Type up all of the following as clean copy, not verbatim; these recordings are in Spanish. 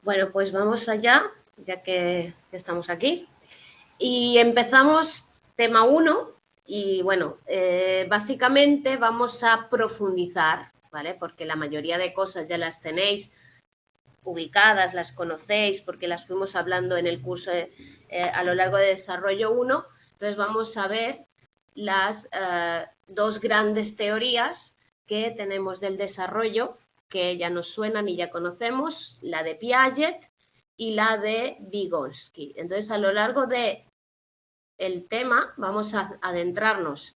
Bueno, pues vamos allá, ya que estamos aquí. Y empezamos tema 1 y bueno, básicamente vamos a profundizar, ¿vale? Porque la mayoría de cosas ya las tenéis ubicadas, las conocéis, porque las fuimos hablando en el curso a lo largo de desarrollo 1. Entonces vamos a ver las dos grandes teorías que tenemos del desarrollo, que ya nos suenan y ya conocemos, la de Piaget y la de Vygotsky. Entonces, a lo largo de el tema vamos a adentrarnos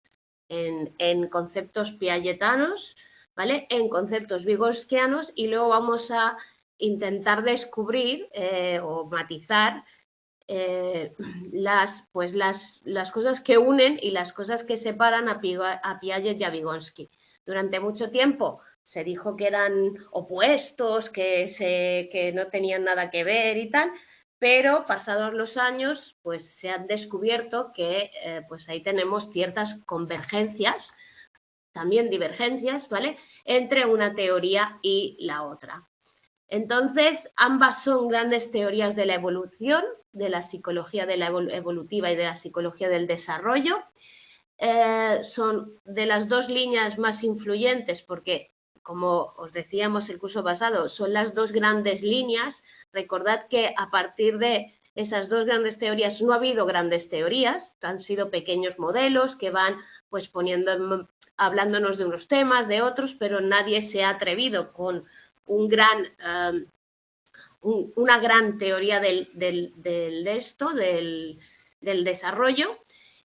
en conceptos piagetanos, ¿vale? En conceptos vygotskianos, y luego vamos a intentar descubrir o matizar las cosas que unen y las cosas que separan a Piaget y a Vygotsky. Durante mucho tiempo se dijo que eran opuestos, que no tenían nada que ver y tal, pero pasados los años pues se han descubierto que pues ahí tenemos ciertas convergencias, también divergencias, ¿vale?, entre una teoría y la otra. Entonces, ambas son grandes teorías de la evolución, de la psicología de la evolutiva y de la psicología del desarrollo. Son de las dos líneas más influyentes porque, como os decíamos el curso pasado, son las dos grandes líneas. Recordad que a partir de esas dos grandes teorías no ha habido grandes teorías, han sido pequeños modelos que van pues hablándonos de unos temas, de otros, pero nadie se ha atrevido con una gran teoría del desarrollo.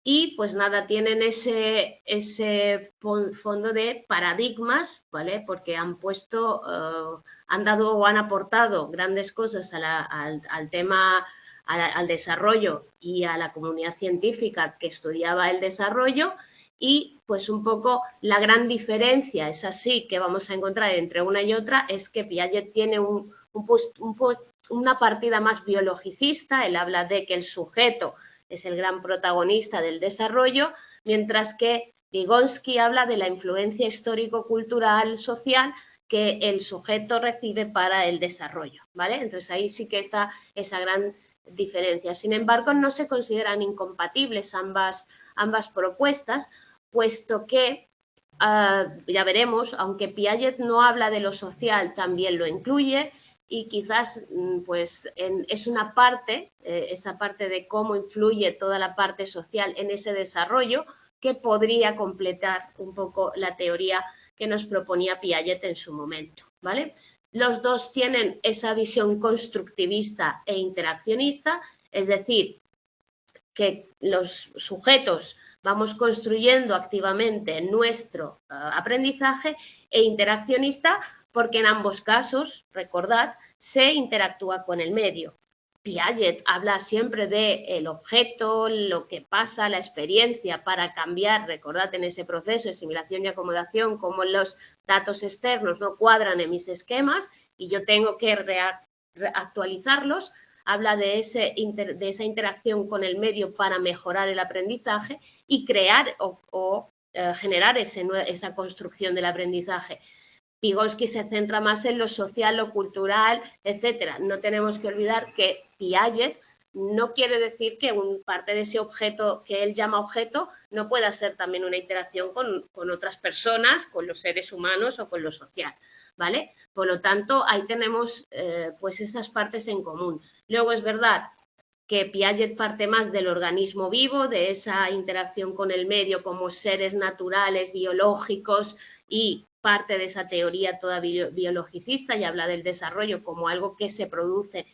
Y pues nada, tienen ese fondo de paradigmas, ¿vale? Porque han dado o han aportado grandes cosas al tema, al desarrollo y a la comunidad científica que estudiaba el desarrollo. Y pues un poco la gran diferencia, es así que vamos a encontrar entre una y otra, es que Piaget tiene una partida más biologicista. Él habla de que el sujeto es el gran protagonista del desarrollo, mientras que Vygotsky habla de la influencia histórico-cultural, social, que el sujeto recibe para el desarrollo, ¿vale? Entonces ahí sí que está esa gran diferencia. Sin embargo, no se consideran incompatibles ambas propuestas, puesto que ya veremos, aunque Piaget no habla de lo social, también lo incluye, y quizás pues es una parte, esa parte de cómo influye toda la parte social en ese desarrollo, que podría completar un poco la teoría que nos proponía Piaget en su momento, ¿vale? Los dos tienen esa visión constructivista e interaccionista, es decir, que los sujetos vamos construyendo activamente nuestro aprendizaje, e interaccionista porque en ambos casos, recordad, se interactúa con el medio. Piaget habla siempre del objeto, lo que pasa, la experiencia para cambiar, recordad, en ese proceso de asimilación y acomodación, cómo los datos externos no cuadran en mis esquemas y yo tengo que actualizarlos. Habla de esa interacción con el medio para mejorar el aprendizaje y crear o generar esa construcción del aprendizaje. Vygotsky se centra más en lo social, lo cultural, etcétera. No tenemos que olvidar que Piaget no quiere decir que parte de ese objeto que él llama objeto no pueda ser también una interacción con otras personas, con los seres humanos o con lo social, ¿vale? Por lo tanto, ahí tenemos pues esas partes en común. Luego es verdad que Piaget parte más del organismo vivo, de esa interacción con el medio como seres naturales, biológicos, y parte de esa teoría toda biologicista, y habla del desarrollo como algo que se produce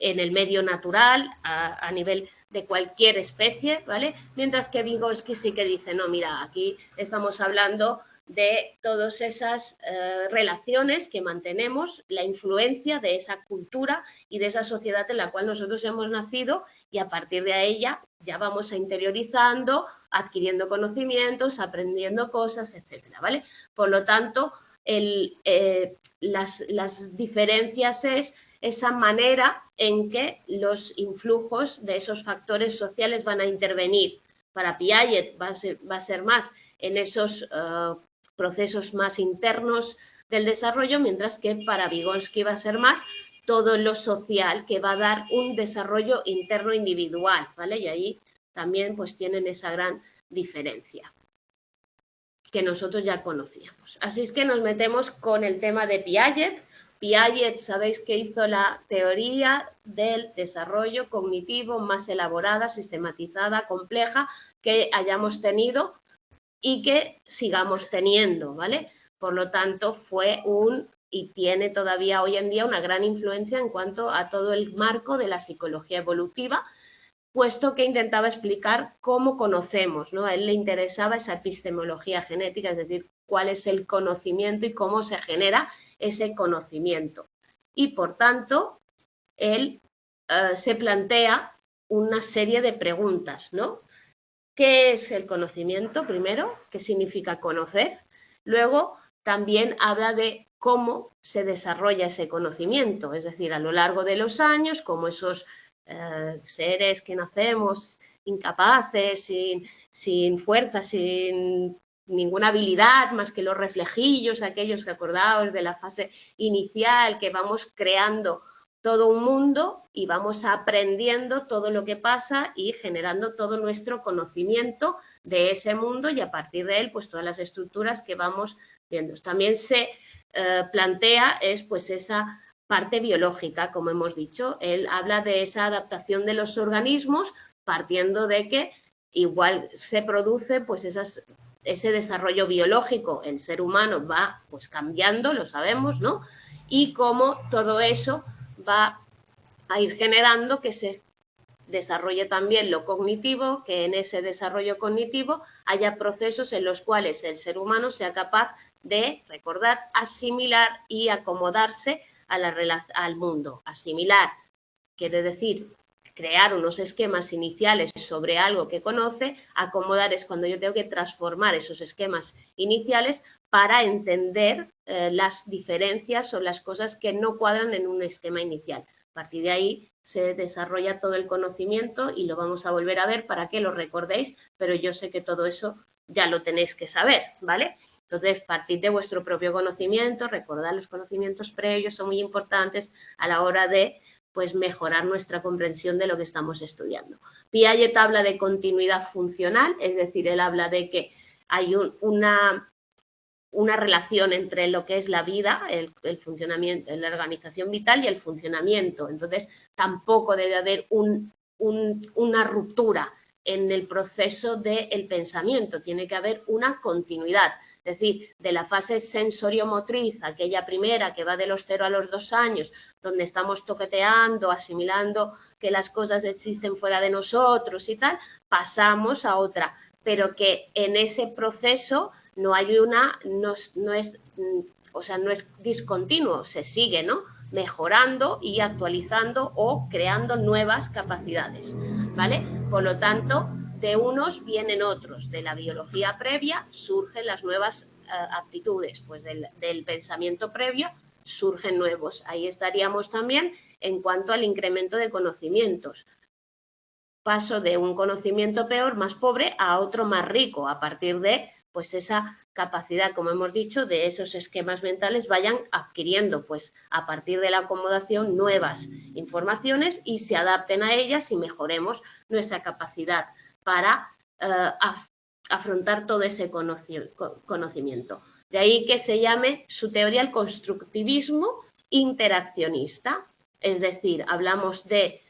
en el medio natural a nivel de cualquier especie, ¿vale? Mientras que Vygotsky sí que dice, no, mira, aquí estamos hablando de todas esas relaciones que mantenemos, la influencia de esa cultura y de esa sociedad en la cual nosotros hemos nacido, y a partir de ella ya vamos a interiorizando, adquiriendo conocimientos, aprendiendo cosas, etcétera, ¿vale? Por lo tanto, las diferencias es esa manera en que los influjos de esos factores sociales van a intervenir. Para Piaget va a ser más en esos procesos más internos del desarrollo, mientras que para Vygotsky va a ser más todo lo social que va a dar un desarrollo interno individual, ¿vale? Y ahí también pues tienen esa gran diferencia que nosotros ya conocíamos. Así es que nos metemos con el tema de Piaget. Piaget, sabéis que hizo la teoría del desarrollo cognitivo más elaborada, sistematizada, compleja que hayamos tenido y que sigamos teniendo, ¿vale? Por lo tanto, fue y tiene todavía hoy en día una gran influencia en cuanto a todo el marco de la psicología evolutiva, puesto que intentaba explicar cómo conocemos, ¿no? A él le interesaba esa epistemología genética, es decir, cuál es el conocimiento y cómo se genera ese conocimiento. Y, por tanto, él se plantea una serie de preguntas, ¿no? ¿Qué es el conocimiento? Primero, ¿qué significa conocer? Luego, también habla de cómo se desarrolla ese conocimiento, es decir, a lo largo de los años, cómo esos seres que nacemos incapaces, sin fuerza, sin ninguna habilidad más que los reflejillos, aquellos que acordaos de la fase inicial, que vamos creando todo un mundo y vamos aprendiendo todo lo que pasa y generando todo nuestro conocimiento de ese mundo y a partir de él pues todas las estructuras que vamos viendo. También se plantea pues esa parte biológica, como hemos dicho. Él habla de esa adaptación de los organismos partiendo de que igual se produce pues ese desarrollo biológico. El ser humano va pues cambiando, lo sabemos, ¿no? Y cómo todo eso va a ir generando que se desarrolle también lo cognitivo, que en ese desarrollo cognitivo haya procesos en los cuales el ser humano sea capaz de, recordad, asimilar y acomodarse al mundo. Asimilar quiere decir crear unos esquemas iniciales sobre algo que conoce, acomodar es cuando yo tengo que transformar esos esquemas iniciales para entender las diferencias o las cosas que no cuadran en un esquema inicial. A partir de ahí se desarrolla todo el conocimiento y lo vamos a volver a ver para que lo recordéis, pero yo sé que todo eso ya lo tenéis que saber, ¿vale? Entonces, partid de vuestro propio conocimiento, recordad los conocimientos previos, son muy importantes a la hora de pues mejorar nuestra comprensión de lo que estamos estudiando. Piaget habla de continuidad funcional, es decir, él habla de que hay una relación entre lo que es la vida, el funcionamiento, la organización vital y el funcionamiento. Entonces, tampoco debe haber una ruptura en el proceso del pensamiento, tiene que haber una continuidad. Es decir, de la fase sensoriomotriz, aquella primera que va de los 0 a los 2 años, donde estamos toqueteando, asimilando que las cosas existen fuera de nosotros y tal, pasamos a otra, pero que en ese proceso no hay no es discontinuo, se sigue, ¿no? Mejorando y actualizando o creando nuevas capacidades, ¿vale? Por lo tanto, de unos vienen otros, de la biología previa surgen las nuevas aptitudes, pues del pensamiento previo surgen nuevos. Ahí estaríamos también en cuanto al incremento de conocimientos. Paso de un conocimiento peor, más pobre, a otro más rico, a partir de pues esa capacidad, como hemos dicho, de esos esquemas mentales vayan adquiriendo, pues a partir de la acomodación, nuevas informaciones y se adapten a ellas y mejoremos nuestra capacidad para afrontar todo ese conocimiento. De ahí que se llame su teoría el constructivismo interaccionista, es decir, hablamos de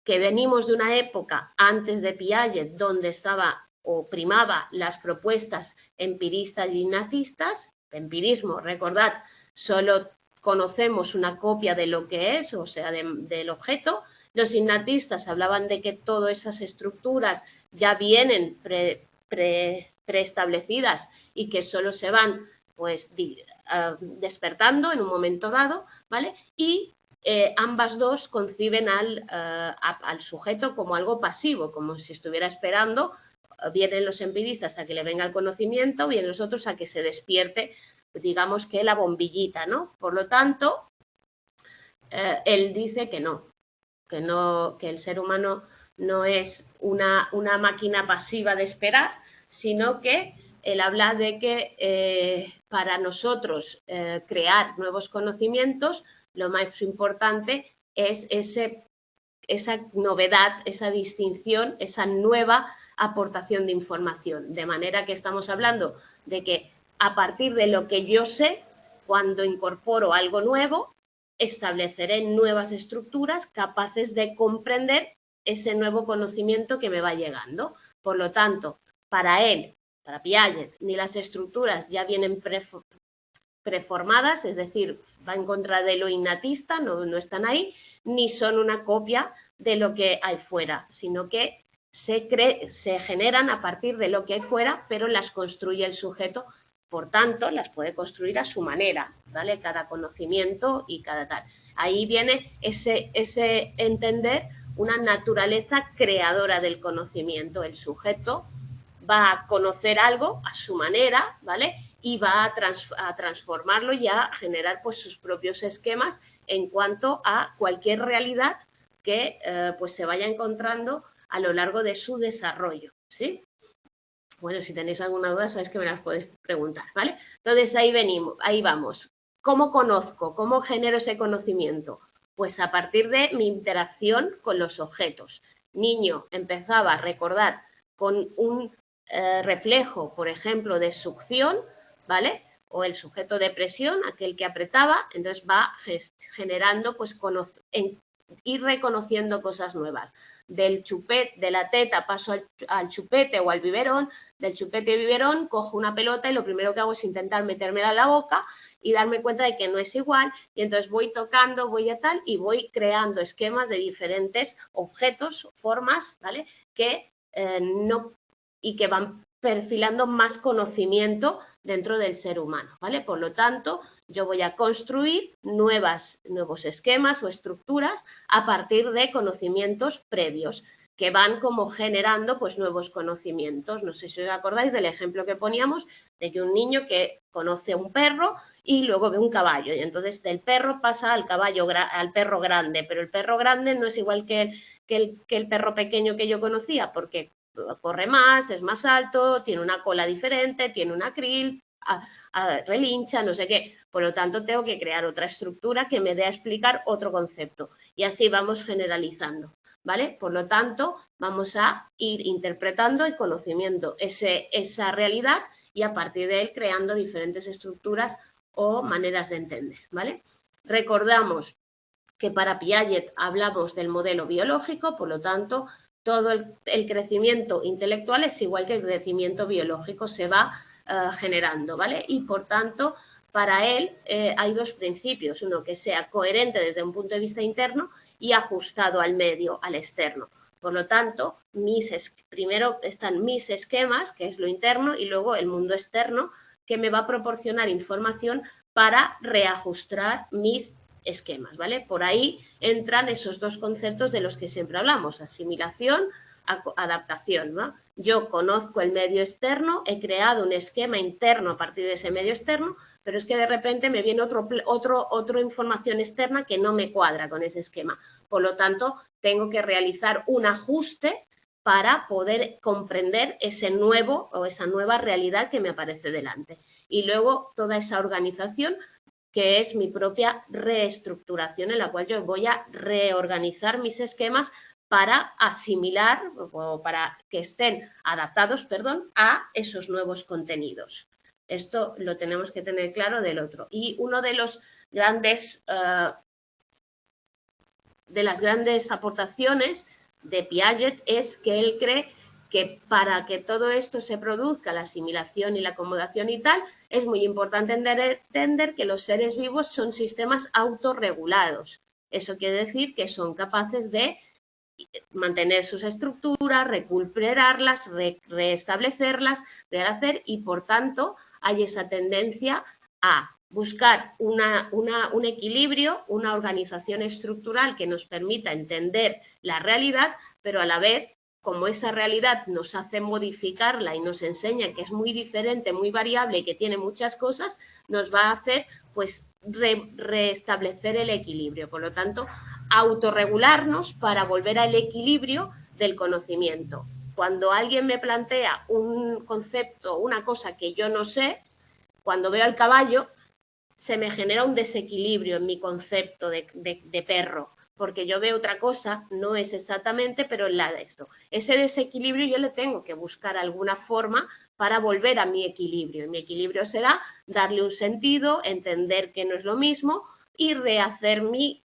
que venimos de una época antes de Piaget donde estaba o primaba las propuestas empiristas y nazistas. Empirismo, recordad, solo conocemos una copia de lo que es, o sea, del objeto. Los innatistas hablaban de que todas esas estructuras ya vienen preestablecidas y que solo se van pues despertando en un momento dado, ¿vale? Y ambas dos conciben al sujeto como algo pasivo, como si estuviera esperando. Vienen los empiristas a que le venga el conocimiento, vienen los otros a que se despierte, digamos que la bombillita, ¿no? Por lo tanto, él dice que no, que el ser humano no es una máquina pasiva de esperar, sino que él habla de que para nosotros crear nuevos conocimientos lo más importante es esa novedad, esa distinción, esa nueva aportación de información. De manera que estamos hablando de que a partir de lo que yo sé, cuando incorporo algo nuevo, estableceré nuevas estructuras capaces de comprender ese nuevo conocimiento que me va llegando. Por lo tanto, para él, para Piaget, ni las estructuras ya vienen preformadas, es decir, va en contra de lo innatista, no están ahí, ni son una copia de lo que hay fuera, sino que se generan a partir de lo que hay fuera, pero las construye el sujeto, por tanto, las puede construir a su manera, ¿vale? Cada conocimiento y cada tal. Ahí viene ese entender una naturaleza creadora del conocimiento. El sujeto va a conocer algo a su manera, ¿vale? Y va a transformarlo y a generar pues sus propios esquemas en cuanto a cualquier realidad que pues se vaya encontrando a lo largo de su desarrollo, ¿sí? Bueno, si tenéis alguna duda, sabéis que me las podéis preguntar, ¿vale? Entonces ahí vamos. ¿Cómo conozco? ¿Cómo genero ese conocimiento? Pues a partir de mi interacción con los objetos. Niño empezaba a recordar con un reflejo, por ejemplo, de succión, ¿vale? O el sujeto de presión, aquel que apretaba, entonces va generando, pues, ir reconociendo cosas nuevas. Del chupete, de la teta paso al chupete o al biberón, del chupete y biberón cojo una pelota y lo primero que hago es intentar metérmela en la boca y darme cuenta de que no es igual, y entonces voy tocando, voy a tal y voy creando esquemas de diferentes objetos, formas, ¿vale? Que y que van perfilando más conocimiento dentro del ser humano, ¿vale? Por lo tanto, yo voy a construir nuevos esquemas o estructuras a partir de conocimientos previos que van como generando pues nuevos conocimientos. No sé si os acordáis del ejemplo que poníamos de que un niño que conoce a un perro y luego ve un caballo y entonces del perro pasa al perro grande, pero el perro grande no es igual que el perro pequeño que yo conocía, porque corre más, es más alto, tiene una cola diferente, tiene un acril, relincha, no sé qué. Por lo tanto, tengo que crear otra estructura que me dé a explicar otro concepto. Y así vamos generalizando, ¿vale? Por lo tanto, vamos a ir interpretando y conociendo esa realidad y a partir de él creando diferentes estructuras o maneras de entender, ¿vale? Recordamos que para Piaget hablamos del modelo biológico, por lo tanto, todo el crecimiento intelectual es igual que el crecimiento biológico, se va generando, ¿vale? Y por tanto, para él hay dos principios, uno que sea coherente desde un punto de vista interno y ajustado al medio, al externo. Por lo tanto, primero están mis esquemas, que es lo interno, y luego el mundo externo, que me va a proporcionar información para reajustar mis esquemas, ¿vale? Por ahí entran esos dos conceptos de los que siempre hablamos, asimilación, adaptación, ¿no? Yo conozco el medio externo, he creado un esquema interno a partir de ese medio externo, pero es que de repente me viene otra información externa que no me cuadra con ese esquema. Por lo tanto, tengo que realizar un ajuste para poder comprender ese nuevo o esa nueva realidad que me aparece delante. Y luego toda esa organización que es mi propia reestructuración en la cual yo voy a reorganizar mis esquemas para asimilar o para que estén adaptados, perdón, a esos nuevos contenidos. Esto lo tenemos que tener claro del otro. Y uno de los grandes de las grandes aportaciones de Piaget es que él cree que para que todo esto se produzca, la asimilación y la acomodación y tal, es muy importante entender que los seres vivos son sistemas autorregulados. Eso quiere decir que son capaces de mantener sus estructuras, recuperarlas, restablecerlas, rehacer, y por tanto hay esa tendencia a buscar un equilibrio, una organización estructural que nos permita entender la realidad, pero a la vez, como esa realidad nos hace modificarla y nos enseña que es muy diferente, muy variable y que tiene muchas cosas, nos va a hacer pues restablecer el equilibrio. Por lo tanto, autorregularnos para volver al equilibrio del conocimiento. Cuando alguien me plantea un concepto, una cosa que yo no sé, cuando veo al caballo, se me genera un desequilibrio en mi concepto de perro, porque yo veo otra cosa, no es exactamente, pero en la de esto. Ese desequilibrio yo le tengo que buscar alguna forma para volver a mi equilibrio. Y mi equilibrio será darle un sentido, entender que no es lo mismo y rehacer mi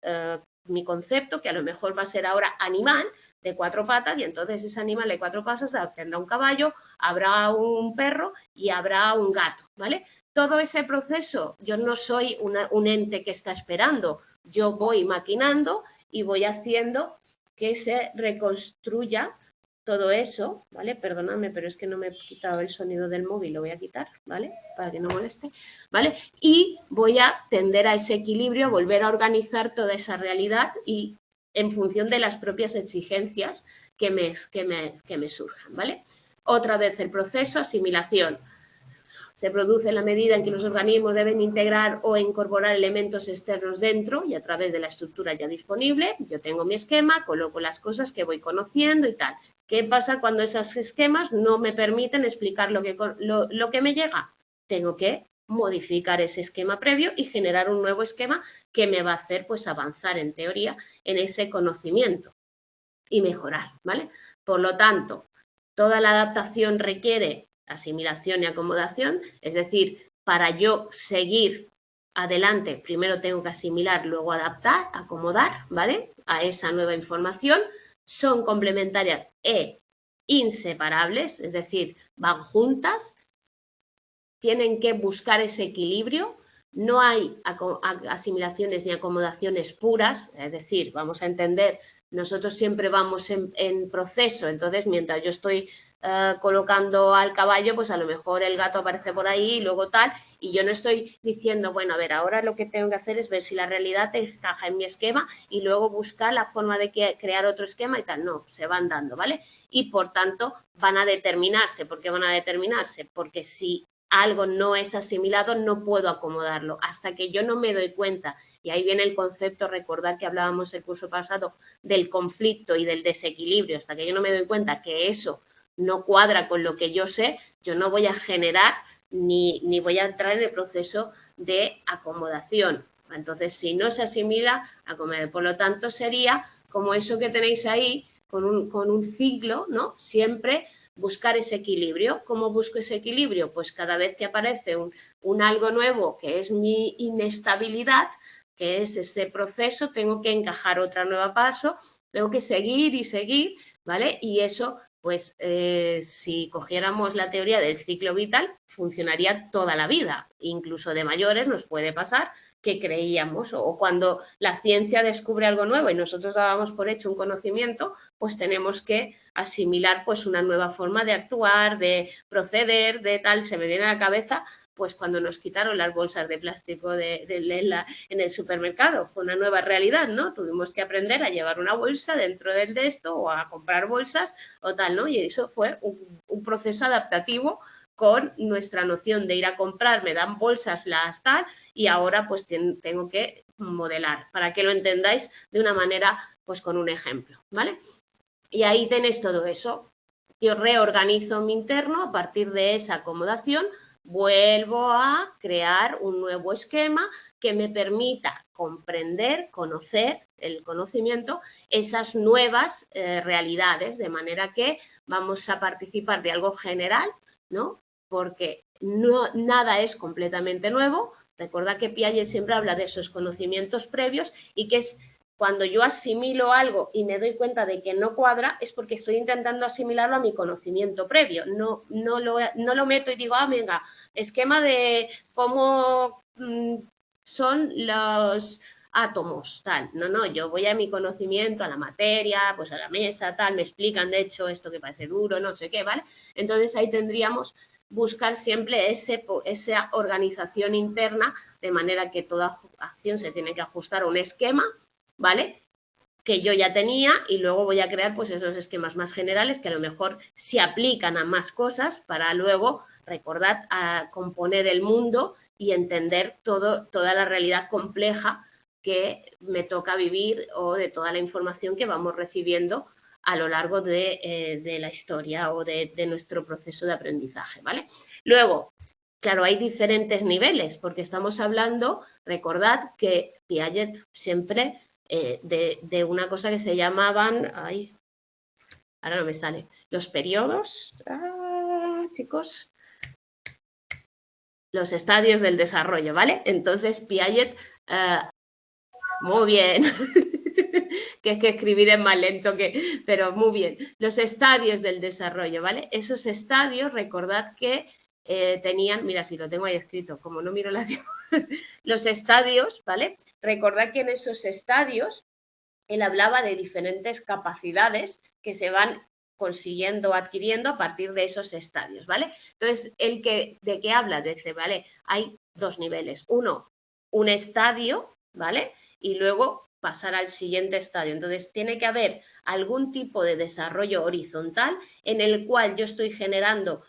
concepto, que a lo mejor va a ser ahora animal, de 4 patas, y entonces ese animal de 4 patas tendrá un caballo, habrá un perro y habrá un gato, ¿vale? Todo ese proceso, yo no soy un ente que está esperando, yo voy maquinando y voy haciendo que se reconstruya todo eso, ¿vale? Perdóname, pero es que no me he quitado el sonido del móvil, lo voy a quitar, ¿vale? Para que no moleste, ¿vale? Y voy a tender a ese equilibrio, volver a organizar toda esa realidad y en función de las propias exigencias que me surjan, ¿vale? Otra vez el proceso, asimilación. Se produce en la medida en que los organismos deben integrar o incorporar elementos externos dentro y a través de la estructura ya disponible. Yo tengo mi esquema, coloco las cosas que voy conociendo y tal. ¿Qué pasa cuando esos esquemas no me permiten explicar lo que me llega? Tengo que modificar ese esquema previo y generar un nuevo esquema que me va a hacer pues avanzar en teoría en ese conocimiento y mejorar, ¿vale? Por lo tanto, toda la adaptación requiere asimilación y acomodación, es decir, para yo seguir adelante, primero tengo que asimilar, luego adaptar, acomodar, ¿vale? A esa nueva información. Son complementarias e inseparables, es decir, van juntas, tienen que buscar ese equilibrio. No hay asimilaciones ni acomodaciones puras, es decir, vamos a entender, nosotros siempre vamos en proceso, entonces mientras yo estoy colocando al caballo, pues a lo mejor el gato aparece por ahí y luego tal, y yo no estoy diciendo, bueno, a ver, ahora lo que tengo que hacer es ver si la realidad encaja en mi esquema y luego buscar la forma de crear otro esquema y tal, no, se van dando, ¿vale? Y por tanto van a determinarse. ¿Por qué van a determinarse? Porque si algo no es asimilado, no puedo acomodarlo. Hasta que yo no me doy cuenta, y ahí viene el concepto, recordar que hablábamos el curso pasado del conflicto y del desequilibrio, hasta que yo no me doy cuenta que eso no cuadra con lo que yo sé, yo no voy a generar ni voy a entrar en el proceso de acomodación. Entonces, si no se asimila, acomodar. Por lo tanto, sería como eso que tenéis ahí, con un ciclo, ¿no? Siempre buscar ese equilibrio. ¿Cómo busco ese equilibrio? Pues cada vez que aparece un algo nuevo que es mi inestabilidad, que es ese proceso, tengo que encajar otra nueva paso, tengo que seguir y seguir, ¿vale? Y eso, pues, si cogiéramos la teoría del ciclo vital, funcionaría toda la vida. Incluso de mayores nos puede pasar que creíamos, o cuando la ciencia descubre algo nuevo y nosotros dábamos por hecho un conocimiento, pues tenemos que asimilar pues una nueva forma de actuar, de proceder, de tal. Se me viene a la cabeza pues cuando nos quitaron las bolsas de plástico en el supermercado. Fue una nueva realidad, ¿no? Tuvimos que aprender a llevar una bolsa dentro de esto o a comprar bolsas o tal, ¿no? Y eso fue un proceso adaptativo con nuestra noción de ir a comprar, me dan bolsas, las tal, y ahora pues tengo que modelar, para que lo entendáis de una manera, pues con un ejemplo, ¿vale? Y ahí tenéis todo eso. Yo reorganizo mi interno, a partir de esa acomodación vuelvo a crear un nuevo esquema que me permita comprender, conocer el conocimiento, esas nuevas realidades, de manera que vamos a participar de algo general, ¿no? Porque nada es completamente nuevo. Recuerda que Piaget siempre habla de esos conocimientos previos y que es cuando yo asimilo algo y me doy cuenta de que no cuadra, es porque estoy intentando asimilarlo a mi conocimiento previo. No lo meto y digo, venga, esquema de cómo son los átomos, tal. No, yo voy a mi conocimiento, a la materia, pues a la mesa, tal, me explican, de hecho, esto que parece duro, no sé qué, ¿vale? Entonces ahí tendríamos buscar siempre esa organización interna, de manera que toda acción se tiene que ajustar a un esquema, ¿vale? Que yo ya tenía, y luego voy a crear pues esos esquemas más generales que a lo mejor se aplican a más cosas para luego, recordad, a componer el mundo y entender toda la realidad compleja que me toca vivir o de toda la información que vamos recibiendo a lo largo de la historia o de nuestro proceso de aprendizaje, ¿vale? Luego, claro, hay diferentes niveles, porque estamos hablando, recordad que Piaget siempre de una cosa que se llamaban, ay, ahora no me sale, los periodos, chicos, los estadios del desarrollo, ¿vale? Entonces Piaget, muy bien, que es que escribir es más lento que, pero muy bien, los estadios del desarrollo, ¿vale? Esos estadios, recordad que tenían, mira, si lo tengo ahí escrito, como no miro las los estadios, ¿vale? Recordad que en esos estadios él hablaba de diferentes capacidades que se van consiguiendo, adquiriendo a partir de esos estadios, ¿vale? Entonces, ¿de qué habla? Dice, ¿vale? Hay dos niveles. Uno, un estadio, ¿vale? Y luego pasar al siguiente estadio. Entonces, tiene que haber algún tipo de desarrollo horizontal en el cual yo estoy generando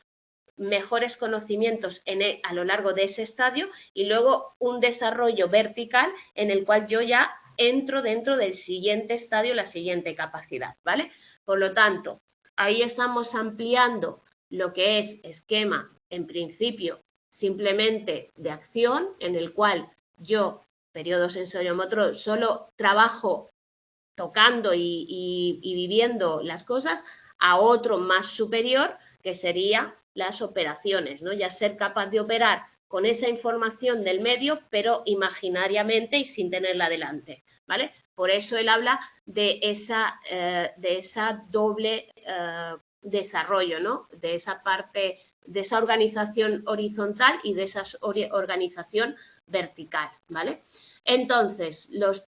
mejores conocimientos a lo largo de ese estadio y luego un desarrollo vertical en el cual yo ya entro dentro del siguiente estadio, la siguiente capacidad, ¿vale? Por lo tanto, ahí estamos ampliando lo que es esquema, en principio, simplemente de acción, en el cual yo, periodo sensorio-motor, solo trabajo tocando y viviendo las cosas, a otro más superior, que sería las operaciones, ¿no? Ya ser capaz de operar con esa información del medio, pero imaginariamente y sin tenerla delante, ¿vale? Por eso él habla de esa doble desarrollo, ¿no? De esa parte, de esa organización horizontal y de esa organización vertical, ¿vale? Entonces, los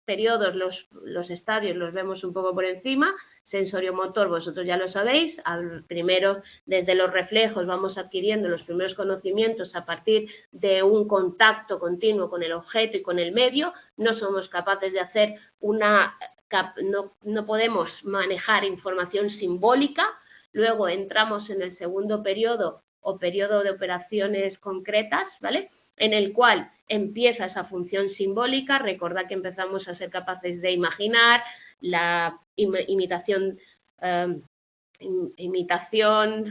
periodos, los estadios los vemos un poco por encima. Sensorio-motor, vosotros ya lo sabéis, primero desde los reflejos vamos adquiriendo los primeros conocimientos a partir de un contacto continuo con el objeto y con el medio. No somos capaces de hacer no podemos manejar información simbólica. Luego entramos en el segundo periodo o periodo de operaciones concretas, ¿vale? En el cual empieza esa función simbólica. Recordad que empezamos a ser capaces de imaginar la imitación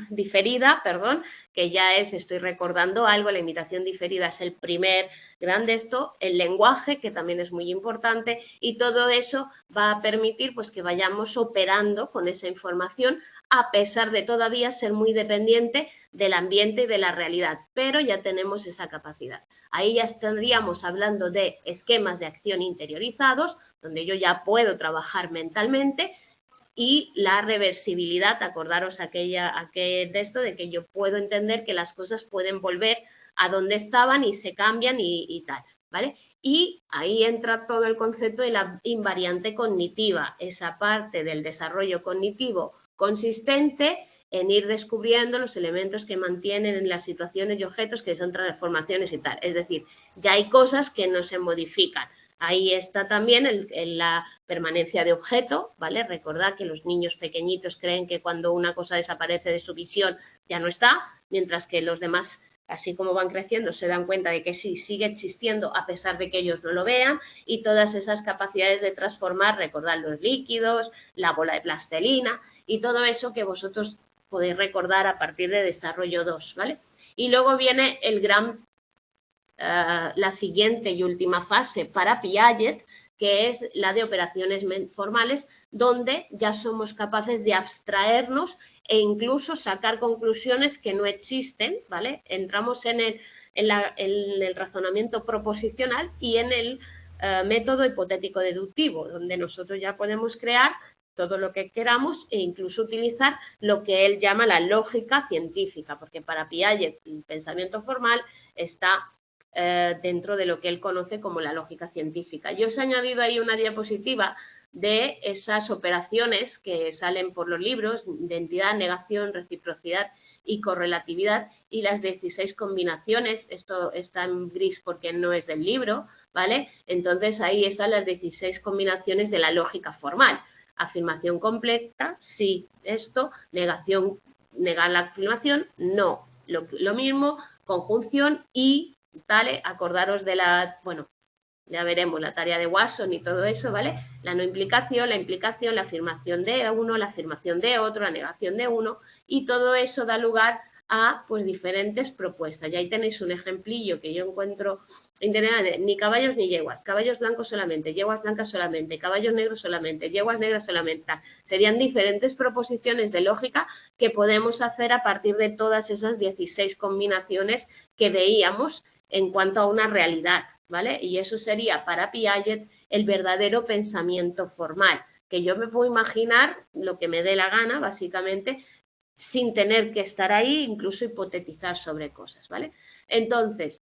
diferida, perdón, que ya estoy recordando algo, la imitación diferida es el primer grande el lenguaje, que también es muy importante, y todo eso va a permitir pues que vayamos operando con esa información, a pesar de todavía ser muy dependiente del ambiente y de la realidad, pero ya tenemos esa capacidad. Ahí ya estaríamos hablando de esquemas de acción interiorizados, donde yo ya puedo trabajar mentalmente, y la reversibilidad, acordaros aquel de esto, de que yo puedo entender que las cosas pueden volver a donde estaban y se cambian y tal, ¿vale? Y ahí entra todo el concepto de la invariante cognitiva, esa parte del desarrollo cognitivo consistente en ir descubriendo los elementos que mantienen en las situaciones y objetos que son transformaciones y tal. Es decir, ya hay cosas que no se modifican. Ahí está también la permanencia de objeto, ¿vale? Recordad que los niños pequeñitos creen que cuando una cosa desaparece de su visión ya no está, mientras que los demás, así como van creciendo, se dan cuenta de que sí, sigue existiendo a pesar de que ellos no lo vean, y todas esas capacidades de transformar, recordad los líquidos, la bola de plastilina y todo eso que vosotros podéis recordar a partir de desarrollo 2, ¿vale? Y luego viene la siguiente y última fase para Piaget, que es la de operaciones formales, donde ya somos capaces de abstraernos e incluso sacar conclusiones que no existen, ¿vale? Entramos en el razonamiento proposicional y en el método hipotético deductivo, donde nosotros ya podemos crear todo lo que queramos e incluso utilizar lo que él llama la lógica científica, porque para Piaget el pensamiento formal está dentro de lo que él conoce como la lógica científica. Yo os he añadido ahí una diapositiva de esas operaciones que salen por los libros, identidad, negación, reciprocidad y correlatividad, y las 16 combinaciones. Esto está en gris porque no es del libro, ¿vale? Entonces ahí están las 16 combinaciones de la lógica formal. Afirmación completa, sí, esto, negación, negar la afirmación, no, lo mismo, conjunción y, ¿vale? Acordaros de bueno, ya veremos la tarea de Watson y todo eso, ¿vale? La no implicación, la implicación, la afirmación de uno, la afirmación de otro, la negación de uno, y todo eso da lugar a pues diferentes propuestas. Y ahí tenéis un ejemplillo que yo encuentro interesante. Ni caballos ni yeguas, caballos blancos solamente, yeguas blancas solamente, caballos negros solamente, yeguas negras solamente. Serían diferentes proposiciones de lógica que podemos hacer a partir de todas esas 16 combinaciones que veíamos en cuanto a una realidad, ¿vale? Y eso sería para Piaget el verdadero pensamiento formal, que yo me puedo imaginar lo que me dé la gana, básicamente, sin tener que estar ahí, incluso hipotetizar sobre cosas, ¿vale? Entonces,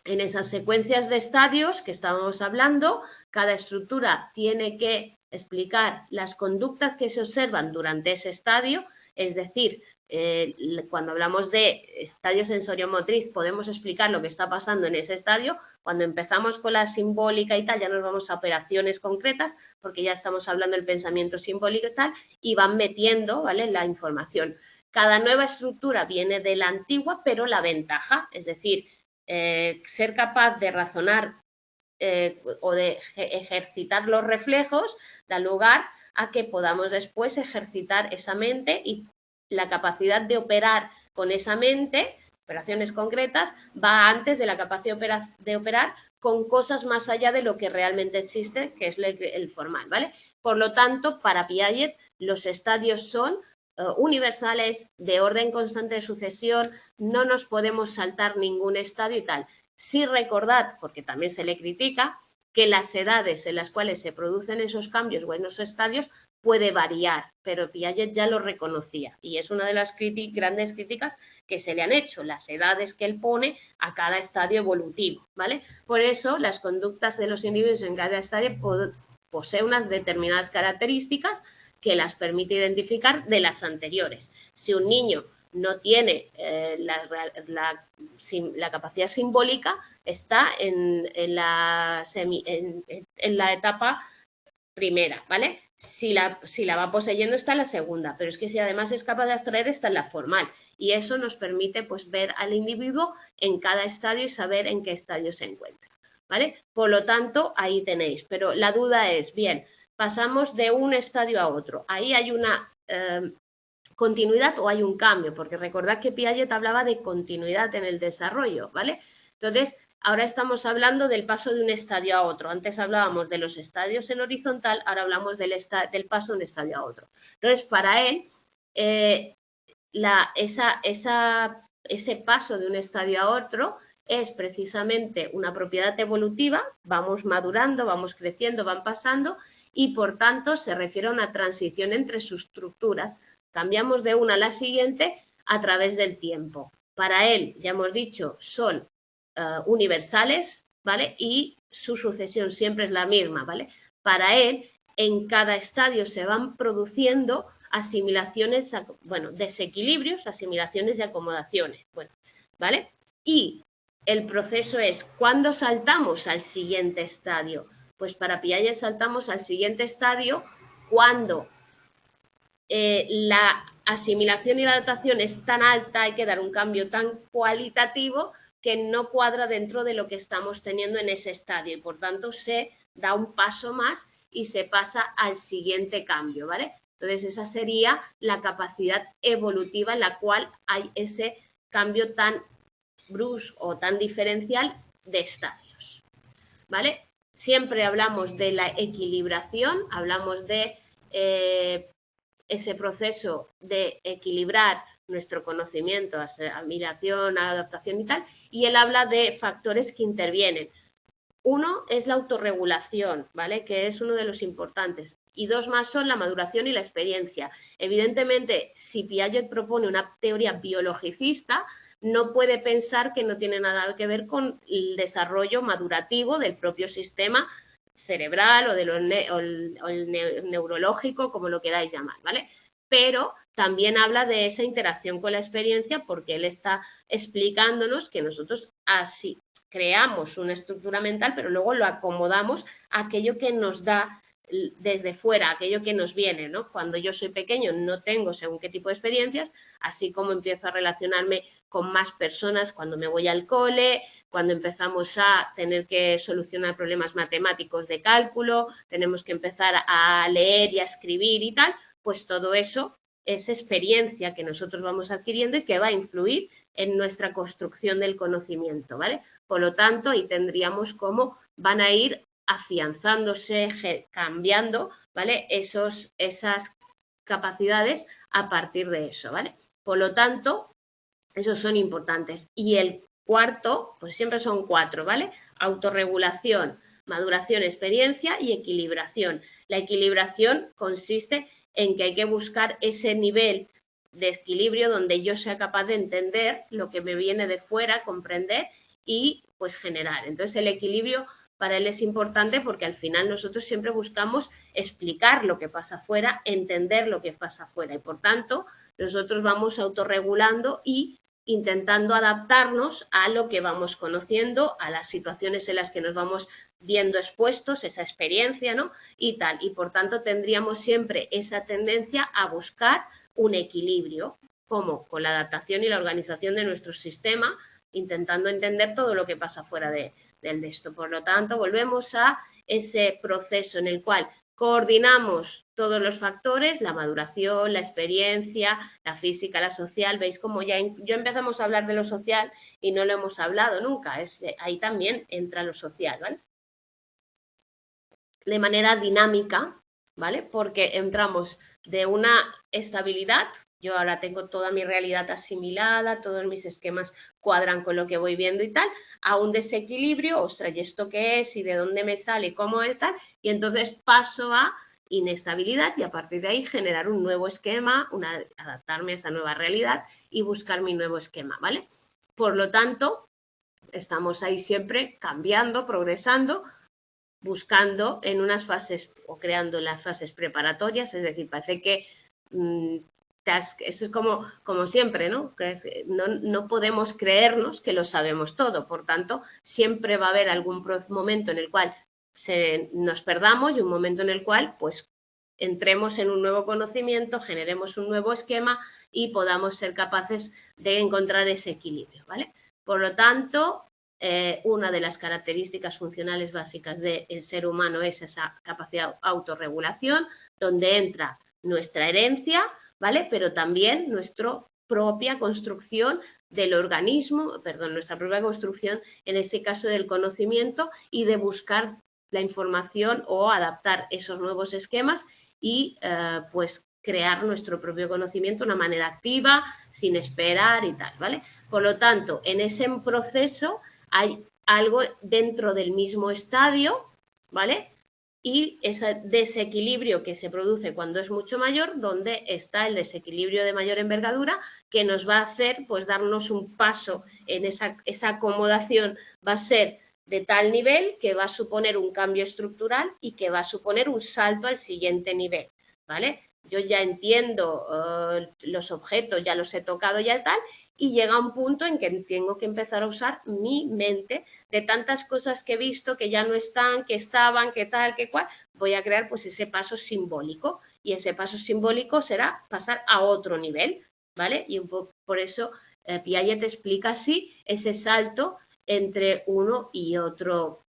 en esas secuencias de estadios que estábamos hablando, cada estructura tiene que explicar las conductas que se observan durante ese estadio, es decir, cuando hablamos de estadio sensoriomotriz podemos explicar lo que está pasando en ese estadio. Cuando empezamos con la simbólica y tal, ya nos vamos a operaciones concretas, porque ya estamos hablando del pensamiento simbólico y tal, y van metiendo, ¿vale?, la información. Cada nueva estructura viene de la antigua, pero la ventaja, es decir, ser capaz de razonar o de ejercitar los reflejos da lugar a que podamos después ejercitar esa mente, y la capacidad de operar con esa mente, operaciones concretas, va antes de la capacidad de operar con cosas más allá de lo que realmente existe, que es el formal, ¿vale? Por lo tanto, para Piaget, los estadios son universales, de orden constante de sucesión, no nos podemos saltar ningún estadio y tal. Sí, recordad, porque también se le critica, que las edades en las cuales se producen esos cambios o en esos estadios puede variar, pero Piaget ya lo reconocía y es una de las grandes críticas que se le han hecho, las edades que él pone a cada estadio evolutivo, ¿vale? Por eso las conductas de los individuos en cada estadio poseen unas determinadas características que las permite identificar de las anteriores. Si un niño no tiene la capacidad simbólica, está en la etapa primera, ¿vale? Si la va poseyendo está en la segunda, pero es que si además es capaz de abstraer está en la formal, y eso nos permite pues ver al individuo en cada estadio y saber en qué estadio se encuentra, ¿vale? Por lo tanto, ahí tenéis, pero la duda es, bien, pasamos de un estadio a otro, ahí hay una continuidad o hay un cambio, porque recordad que Piaget hablaba de continuidad en el desarrollo, ¿vale? Entonces, ahora estamos hablando del paso de un estadio a otro. Antes hablábamos de los estadios en horizontal, ahora hablamos del paso de un estadio a otro. Entonces, para él, ese paso de un estadio a otro es precisamente una propiedad evolutiva, vamos madurando, vamos creciendo, van pasando, y por tanto se refiere a una transición entre sus estructuras. Cambiamos de una a la siguiente a través del tiempo. Para él, ya hemos dicho, son universales, ¿vale? Y su sucesión siempre es la misma, ¿vale? Para él, en cada estadio se van produciendo asimilaciones, bueno, desequilibrios, asimilaciones y acomodaciones, bueno, ¿vale? Y el proceso es, ¿cuándo saltamos al siguiente estadio? Pues para Piaget saltamos al siguiente estadio cuando la asimilación y la adaptación es tan alta, hay que dar un cambio tan cualitativo que no cuadra dentro de lo que estamos teniendo en ese estadio, y por tanto se da un paso más y se pasa al siguiente cambio, ¿vale? Entonces esa sería la capacidad evolutiva en la cual hay ese cambio tan brusco o tan diferencial de estadios, ¿vale? Siempre hablamos de la equilibración, hablamos de ese proceso de equilibrar nuestro conocimiento, asimilación, adaptación y tal, y él habla de factores que intervienen. Uno es la autorregulación, ¿vale?, que es uno de los importantes, y dos más son la maduración y la experiencia. Evidentemente, si Piaget propone una teoría biologicista, no puede pensar que no tiene nada que ver con el desarrollo madurativo del propio sistema cerebral o el neurológico, como lo queráis llamar, ¿vale? Pero también habla de esa interacción con la experiencia, porque él está explicándonos que nosotros así creamos una estructura mental, pero luego lo acomodamos a aquello que nos da desde fuera, aquello que nos viene, ¿no? Cuando yo soy pequeño no tengo según qué tipo de experiencias, así como empiezo a relacionarme con más personas cuando me voy al cole, cuando empezamos a tener que solucionar problemas matemáticos de cálculo, tenemos que empezar a leer y a escribir y tal, pues todo eso es experiencia que nosotros vamos adquiriendo y que va a influir en nuestra construcción del conocimiento, ¿vale? Por lo tanto, ahí tendríamos cómo van a ir afianzándose, cambiando, ¿vale? Esas capacidades a partir de eso, ¿vale? Por lo tanto, esos son importantes. Y el cuarto, pues siempre son 4, ¿vale? Autorregulación, maduración, experiencia y equilibración. La equilibración consiste en que hay que buscar ese nivel de equilibrio donde yo sea capaz de entender lo que me viene de fuera, comprender y pues generar. Entonces el equilibrio para él es importante porque al final nosotros siempre buscamos explicar lo que pasa afuera, entender lo que pasa afuera y por tanto nosotros vamos autorregulando y intentando adaptarnos a lo que vamos conociendo, a las situaciones en las que nos vamos viendo expuestos, esa experiencia, ¿no? Y tal. Y por tanto tendríamos siempre esa tendencia a buscar un equilibrio, como con la adaptación y la organización de nuestro sistema, intentando entender todo lo que pasa fuera del de esto. Por lo tanto, volvemos a ese proceso en el cual coordinamos todos los factores, la maduración, la experiencia, la física, la social. Veis como ya empezamos a hablar de lo social y no lo hemos hablado nunca. Ahí también entra lo social, ¿vale? De manera dinámica, ¿vale? Porque entramos de una estabilidad, yo ahora tengo toda mi realidad asimilada, todos mis esquemas cuadran con lo que voy viendo y tal, a un desequilibrio, ostras, ¿y esto qué es? ¿Y de dónde me sale? ¿Cómo es tal? Y entonces paso a inestabilidad y a partir de ahí generar un nuevo esquema, adaptarme a esa nueva realidad y buscar mi nuevo esquema, ¿vale? Por lo tanto, estamos ahí siempre cambiando, progresando, buscando en unas fases o creando las fases preparatorias, es decir, parece que eso es como siempre, ¿no? Que no podemos creernos que lo sabemos todo, por tanto, siempre va a haber algún momento en el cual nos perdamos y un momento en el cual, pues, entremos en un nuevo conocimiento, generemos un nuevo esquema y podamos ser capaces de encontrar ese equilibrio, ¿vale? Por lo tanto, una de las características funcionales básicas del ser humano es esa capacidad de autorregulación, donde entra nuestra herencia, ¿vale? Pero también nuestra propia construcción del organismo, nuestra propia construcción, en este caso del conocimiento y de buscar la información o adaptar esos nuevos esquemas y pues crear nuestro propio conocimiento de una manera activa, sin esperar y tal, ¿vale? Por lo tanto, en ese proceso hay algo dentro del mismo estadio, ¿vale? Y ese desequilibrio que se produce cuando es mucho mayor, donde está el desequilibrio de mayor envergadura, que nos va a hacer pues darnos un paso en esa acomodación, va a ser de tal nivel que va a suponer un cambio estructural y que va a suponer un salto al siguiente nivel, ¿vale? Yo ya entiendo los objetos, ya los he tocado ya tal, y llega un punto en que tengo que empezar a usar mi mente de tantas cosas que he visto que ya no están, que estaban, que tal, que cual, voy a crear pues ese paso simbólico y ese paso simbólico será pasar a otro nivel, ¿vale? Y un poco por eso Piaget explica así ese salto entre uno y otro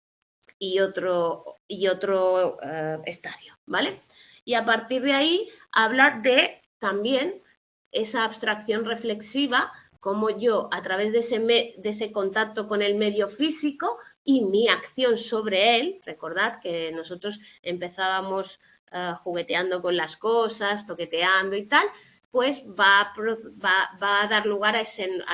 estadio, ¿vale? Y a partir de ahí hablar de también esa abstracción reflexiva, como yo a través de ese contacto con el medio físico y mi acción sobre él, recordad que nosotros empezábamos jugueteando con las cosas, toqueteando y tal, pues va a dar lugar a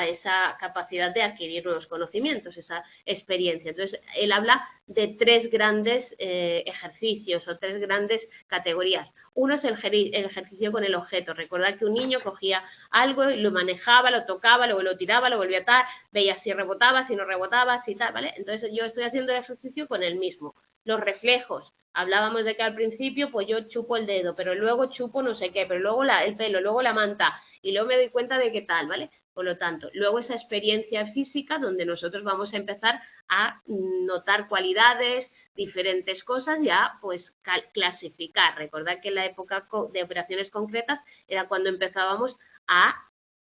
esa capacidad de adquirir nuevos conocimientos, esa experiencia. Entonces, él habla de 3 grandes ejercicios o 3 grandes categorías. Uno es el ejercicio con el objeto. Recordad que un niño cogía algo y lo manejaba, lo tocaba, luego lo tiraba, lo volvía a atar, veía si rebotaba, si no rebotaba, si tal, ¿vale? Entonces, yo estoy haciendo el ejercicio con el mismo. Los reflejos. Hablábamos de que al principio pues yo chupo el dedo, pero luego chupo no sé qué, pero luego el pelo, luego la manta y luego me doy cuenta de qué tal, ¿vale? Por lo tanto, luego esa experiencia física donde nosotros vamos a empezar a notar cualidades, diferentes cosas, ya pues clasificar. Recordad que en la época de operaciones concretas era cuando empezábamos a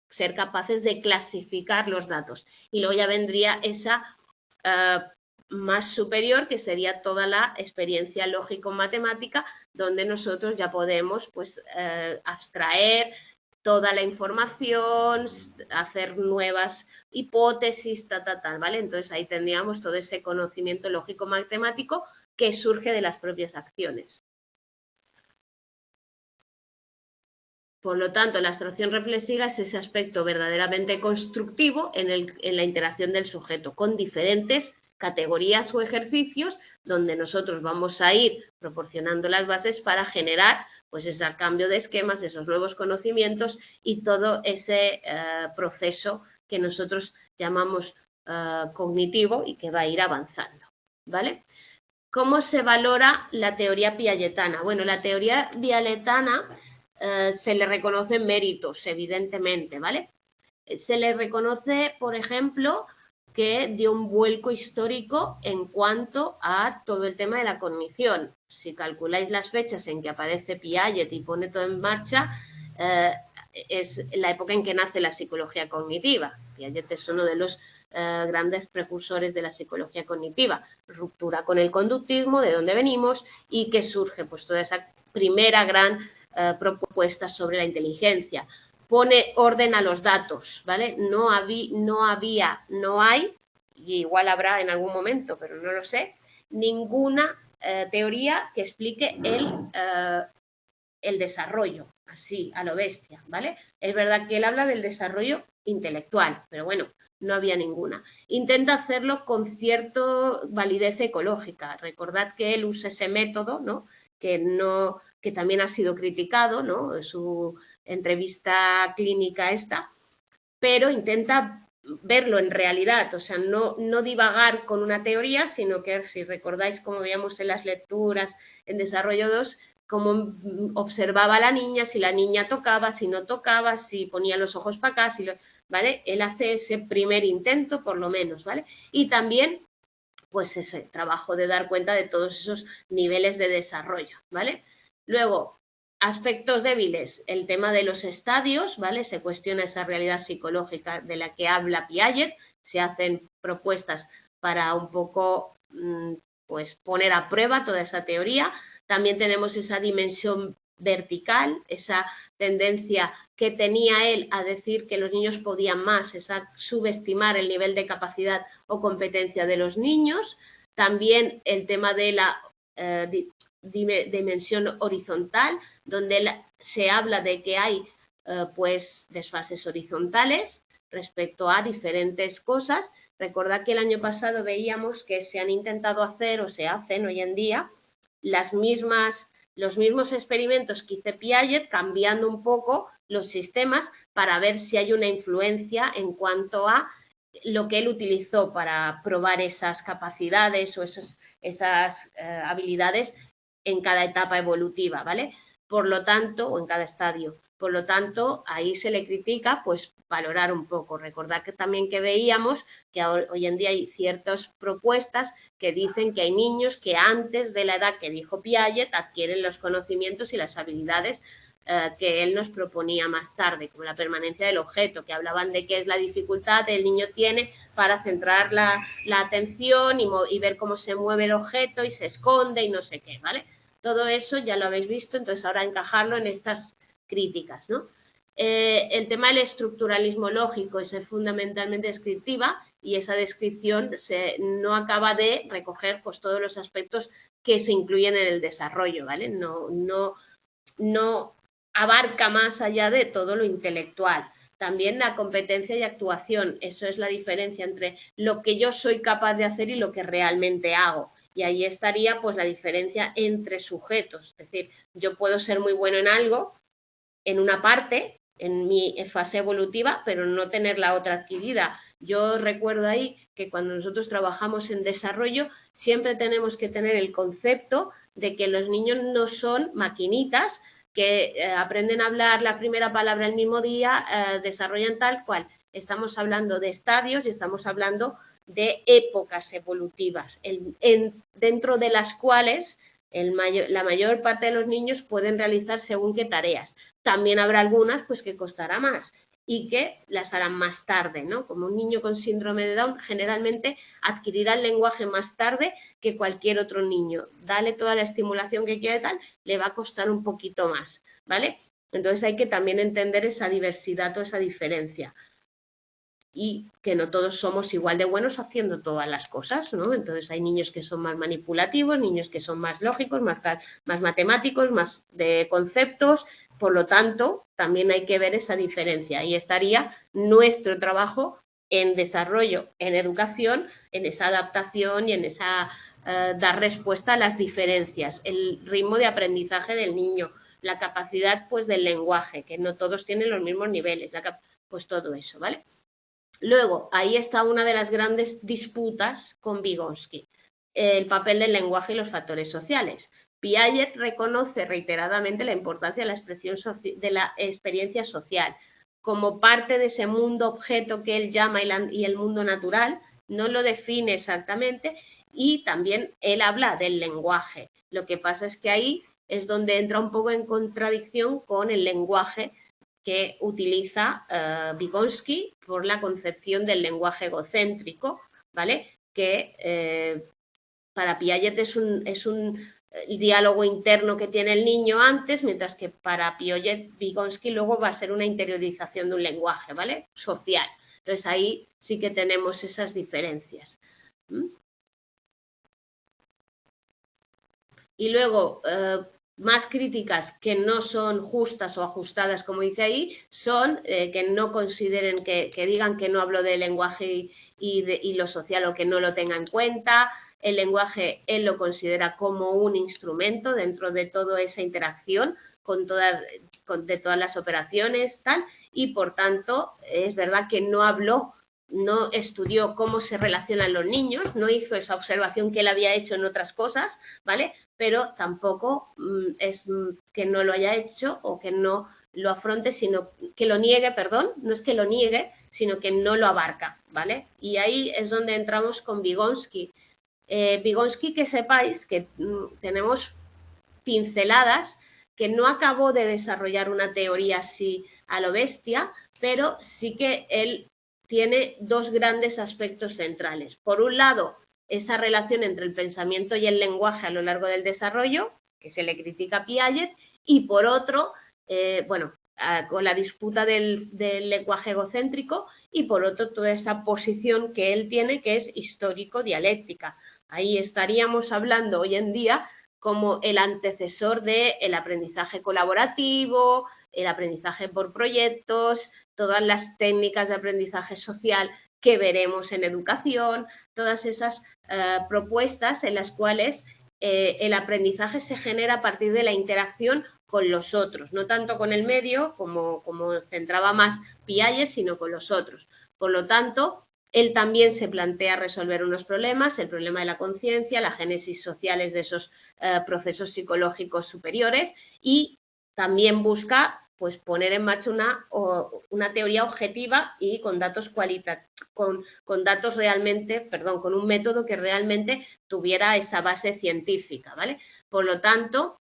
ser capaces de clasificar los datos. Y luego ya vendría esa más superior, que sería toda la experiencia lógico-matemática, donde nosotros ya podemos pues abstraer, toda la información, hacer nuevas hipótesis, ¿vale? Entonces ahí tendríamos todo ese conocimiento lógico-matemático que surge de las propias acciones. Por lo tanto, la abstracción reflexiva es ese aspecto verdaderamente constructivo en la interacción del sujeto con diferentes categorías o ejercicios donde nosotros vamos a ir proporcionando las bases para generar pues ese cambio de esquemas, esos nuevos conocimientos y todo ese proceso que nosotros llamamos cognitivo y que va a ir avanzando, ¿vale? ¿Cómo se valora la teoría piagetana? Bueno, la teoría piagetana se le reconocen méritos, evidentemente, ¿vale? Se le reconoce, por ejemplo, que dio un vuelco histórico en cuanto a todo el tema de la cognición. Si calculáis las fechas en que aparece Piaget y pone todo en marcha, es la época en que nace la psicología cognitiva. Piaget es uno de los grandes precursores de la psicología cognitiva. Ruptura con el conductismo, de dónde venimos, y que surge pues toda esa primera gran propuesta sobre la inteligencia. Pone orden a los datos, ¿vale? No había, no hay, y igual habrá en algún momento, pero no lo sé, ninguna teoría que explique el desarrollo, así, a lo bestia, ¿vale? Es verdad que él habla del desarrollo intelectual, pero bueno, no había ninguna. Intenta hacerlo con cierta validez ecológica. Recordad que él usa ese método, ¿no? Que también ha sido criticado, ¿no? Su entrevista clínica esta, pero intenta verlo en realidad, o sea, no divagar con una teoría, sino que si recordáis como veíamos en las lecturas en Desarrollo 2, cómo observaba a la niña, si la niña tocaba, si no tocaba, si ponía los ojos para acá, ¿vale? Él hace ese primer intento, por lo menos, ¿vale? Y también, pues ese trabajo de dar cuenta de todos esos niveles de desarrollo, ¿vale? Luego, aspectos débiles, el tema de los estadios, ¿vale? Se cuestiona esa realidad psicológica de la que habla Piaget, se hacen propuestas para un poco pues poner a prueba toda esa teoría. También tenemos esa dimensión vertical, esa tendencia que tenía él a decir que los niños podían más, esa subestimar el nivel de capacidad o competencia de los niños. También el tema de la dimensión horizontal, donde se habla de que hay pues desfases horizontales respecto a diferentes cosas. Recordad que el año pasado veíamos que se han intentado hacer o se hacen hoy en día los mismos experimentos que hizo Piaget, cambiando un poco los sistemas para ver si hay una influencia en cuanto a lo que él utilizó para probar esas capacidades o esas habilidades en cada etapa evolutiva, ¿vale? Por lo tanto, o en cada estadio. Por lo tanto, ahí se le critica, pues, valorar un poco. Recordad que también que veíamos que hoy en día hay ciertas propuestas que dicen que hay niños que antes de la edad que dijo Piaget adquieren los conocimientos y las habilidades que él nos proponía más tarde, como la permanencia del objeto, que hablaban de qué es la dificultad que el niño tiene para centrar la atención y ver cómo se mueve el objeto y se esconde y no sé qué, ¿vale? Todo eso ya lo habéis visto, entonces ahora encajarlo en estas críticas, ¿no? El tema del estructuralismo lógico es fundamentalmente descriptiva y esa descripción no acaba de recoger pues, todos los aspectos que se incluyen en el desarrollo, ¿vale? No abarca más allá de todo lo intelectual. También la competencia y actuación, eso es la diferencia entre lo que yo soy capaz de hacer y lo que realmente hago. Y ahí estaría pues la diferencia entre sujetos, es decir, yo puedo ser muy bueno en algo, en una parte, en mi fase evolutiva, pero no tener la otra adquirida. Yo recuerdo ahí que cuando nosotros trabajamos en desarrollo, siempre tenemos que tener el concepto de que los niños no son maquinitas que aprenden a hablar la primera palabra el mismo día, desarrollan tal cual. Estamos hablando de estadios y estamos hablando de épocas evolutivas, dentro de las cuales la mayor parte de los niños pueden realizar según qué tareas. También habrá algunas pues que costará más y que las harán más tarde, ¿no? Como un niño con síndrome de Down generalmente adquirirá el lenguaje más tarde que cualquier otro niño. Dale toda la estimulación que quiera y tal, le va a costar un poquito más, ¿vale? Entonces hay que también entender esa diversidad o esa diferencia. Y que no todos somos igual de buenos haciendo todas las cosas, ¿no? Entonces hay niños que son más manipulativos, niños que son más lógicos, más matemáticos, más de conceptos, por lo tanto, también hay que ver esa diferencia. Ahí estaría nuestro trabajo en desarrollo, en educación, en esa adaptación y en esa dar respuesta a las diferencias, el ritmo de aprendizaje del niño, la capacidad pues del lenguaje, que no todos tienen los mismos niveles, pues todo eso, ¿vale? Luego, ahí está una de las grandes disputas con Vygotsky, el papel del lenguaje y los factores sociales. Piaget reconoce reiteradamente la importancia de la expresión de la experiencia social como parte de ese mundo objeto que él llama y el mundo natural, no lo define exactamente, y también él habla del lenguaje. Lo que pasa es que ahí es donde entra un poco en contradicción con el lenguaje que utiliza Vygotsky por la concepción del lenguaje egocéntrico, ¿vale? Que para Piaget es un diálogo interno que tiene el niño antes, mientras que para Piaget, Vygotsky luego va a ser una interiorización de un lenguaje, ¿vale? Social. Entonces ahí sí que tenemos esas diferencias. Y luego, más críticas que no son justas o ajustadas, como dice ahí, son que no consideren, que digan que no hablo de lenguaje y lo social o que no lo tenga en cuenta. El lenguaje él lo considera como un instrumento dentro de toda esa interacción de todas las operaciones, tal, y por tanto es verdad que no habló, no estudió cómo se relacionan los niños, no hizo esa observación que él había hecho en otras cosas, ¿vale? Pero tampoco es que no lo haya hecho o que no lo afronte, sino que lo niegue, perdón, no es que lo niegue, sino que no lo abarca, ¿vale? Y ahí es donde entramos con Vygotsky. Vygotsky, que sepáis que tenemos pinceladas, que no acabó de desarrollar una teoría así a lo bestia, pero sí que él tiene dos grandes aspectos centrales. Por un lado, esa relación entre el pensamiento y el lenguaje a lo largo del desarrollo, que se le critica a Piaget, y por otro, bueno, con la disputa del lenguaje egocéntrico, y por otro toda esa posición que él tiene, que es histórico-dialéctica. Ahí estaríamos hablando hoy en día como el antecesor del aprendizaje colaborativo, el aprendizaje por proyectos, todas las técnicas de aprendizaje social que veremos en educación, todas esas propuestas en las cuales el aprendizaje se genera a partir de la interacción con los otros, no tanto con el medio como centraba más Piaget, sino con los otros. Por lo tanto, él también se plantea resolver unos problemas, el problema de la conciencia, la génesis sociales de esos procesos psicológicos superiores, y también busca pues poner en marcha una teoría objetiva y con datos con datos realmente, perdón, con un método que realmente tuviera esa base científica, ¿vale? Por lo tanto,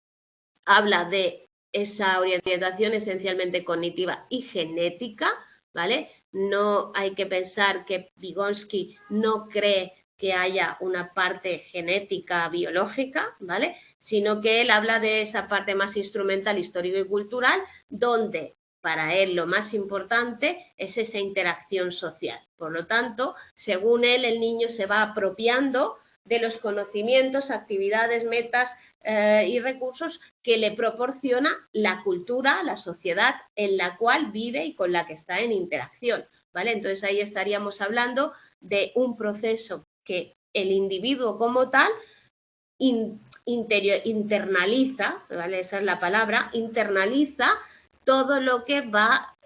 habla de esa orientación esencialmente cognitiva y genética, ¿vale? No hay que pensar que Vygotsky no cree que haya una parte genética biológica, ¿vale? Sino que él habla de esa parte más instrumental, histórico y cultural, donde para él lo más importante es esa interacción social. Por lo tanto, según él, el niño se va apropiando de los conocimientos, actividades, metas y recursos que le proporciona la cultura, la sociedad en la cual vive y con la que está en interacción, ¿vale? Entonces ahí estaríamos hablando de un proceso que el individuo como tal internaliza, ¿vale? Esa es la palabra, internaliza todo lo que va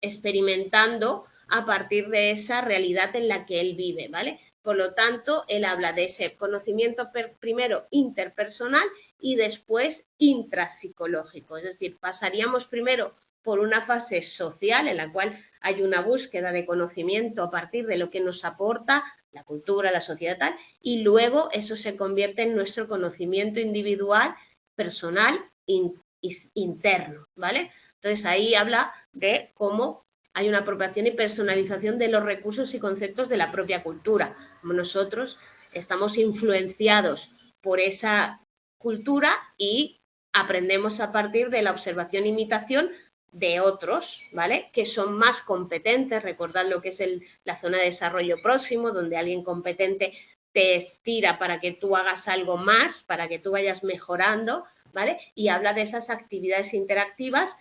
experimentando a partir de esa realidad en la que él vive, ¿vale? Por lo tanto, él habla de ese conocimiento primero interpersonal y después intrapsicológico. Es decir, pasaríamos primero por una fase social en la cual hay una búsqueda de conocimiento a partir de lo que nos aporta la cultura, la sociedad tal, y luego eso se convierte en nuestro conocimiento individual, personal, interno, ¿vale? Entonces ahí habla de cómo hay una apropiación y personalización de los recursos y conceptos de la propia cultura. Como nosotros estamos influenciados por esa cultura y aprendemos a partir de la observación e imitación de otros, ¿vale? Que son más competentes. Recordad lo que es la zona de desarrollo próximo, donde alguien competente te estira para que tú hagas algo más, para que tú vayas mejorando, ¿vale? Y habla de esas actividades interactivas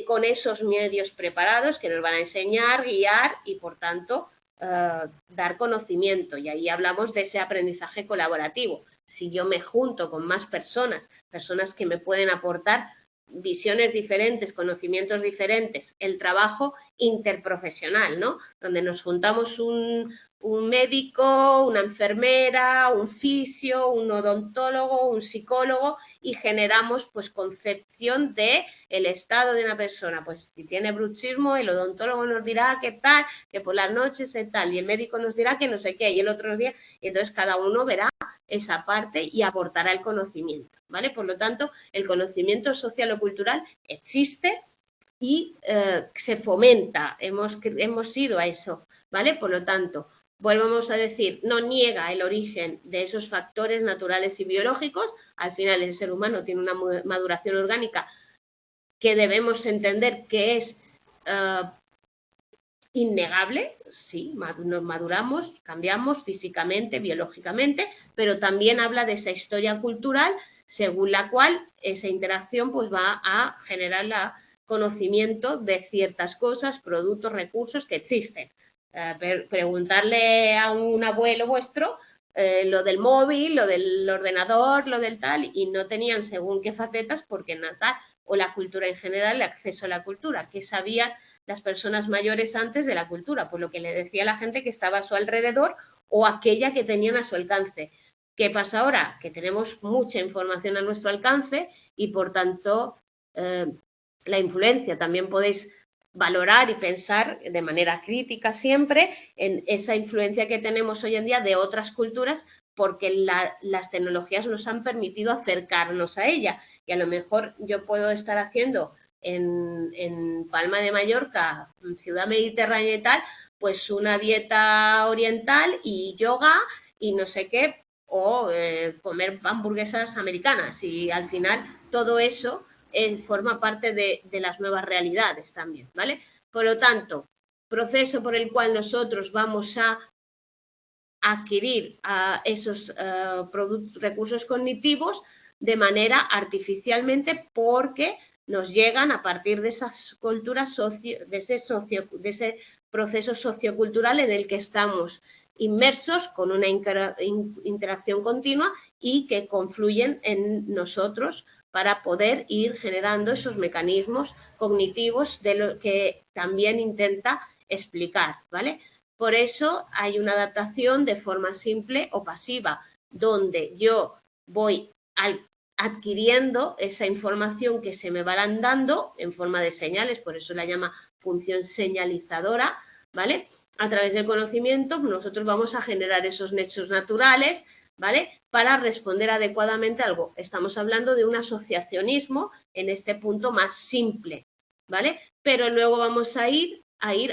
con esos medios preparados que nos van a enseñar, guiar y, por tanto, dar conocimiento. Y ahí hablamos de ese aprendizaje colaborativo. Si yo me junto con más personas que me pueden aportar visiones diferentes, conocimientos diferentes, el trabajo interprofesional, ¿no? Donde nos juntamos un médico, una enfermera, un fisio, un odontólogo, un psicólogo y generamos pues concepción de el estado de una persona. Pues si tiene bruxismo, el odontólogo nos dirá qué tal, que por las noches es tal, y el médico nos dirá que no sé qué, y el otro nos dirá, y entonces cada uno verá esa parte y aportará el conocimiento, ¿vale? Por lo tanto, el conocimiento social o cultural existe y se fomenta, hemos ido a eso, ¿vale? Por lo tanto, volvemos a decir, no niega el origen de esos factores naturales y biológicos. Al final, el ser humano tiene una maduración orgánica que debemos entender que es innegable, sí, nos maduramos, cambiamos físicamente, biológicamente, pero también habla de esa historia cultural según la cual esa interacción pues va a generar el conocimiento de ciertas cosas, productos, recursos que existen. Preguntarle a un abuelo vuestro lo del móvil, lo del ordenador, lo del tal, y no tenían según qué facetas porque nada, o la cultura en general, el acceso a la cultura, que sabían las personas mayores antes de la cultura, por lo que le decía a la gente que estaba a su alrededor o aquella que tenían a su alcance. ¿Qué pasa ahora? Que tenemos mucha información a nuestro alcance y, por tanto, la influencia. También podéis valorar y pensar de manera crítica siempre en esa influencia que tenemos hoy en día de otras culturas, porque las tecnologías nos han permitido acercarnos a ella. Y a lo mejor yo puedo estar haciendo en Palma de Mallorca, ciudad mediterránea y tal, pues una dieta oriental y yoga y no sé qué, o comer hamburguesas americanas. Y al final todo eso forma parte de las nuevas realidades también, ¿vale? Por lo tanto, proceso por el cual nosotros vamos a adquirir esos recursos cognitivos de manera artificialmente porque nos llegan a partir de esas culturas, de ese proceso sociocultural en el que estamos inmersos con una interacción continua y que confluyen en nosotros para poder ir generando esos mecanismos cognitivos de lo que también intenta explicar, ¿vale? Por eso hay una adaptación de forma simple o pasiva, donde yo voy adquiriendo esa información que se me va dando en forma de señales, por eso la llama función señalizadora, ¿vale? A través del conocimiento nosotros vamos a generar esos nexos naturales, ¿vale? Para responder adecuadamente a algo. Estamos hablando de un asociacionismo en este punto más simple, ¿vale? Pero luego vamos a ir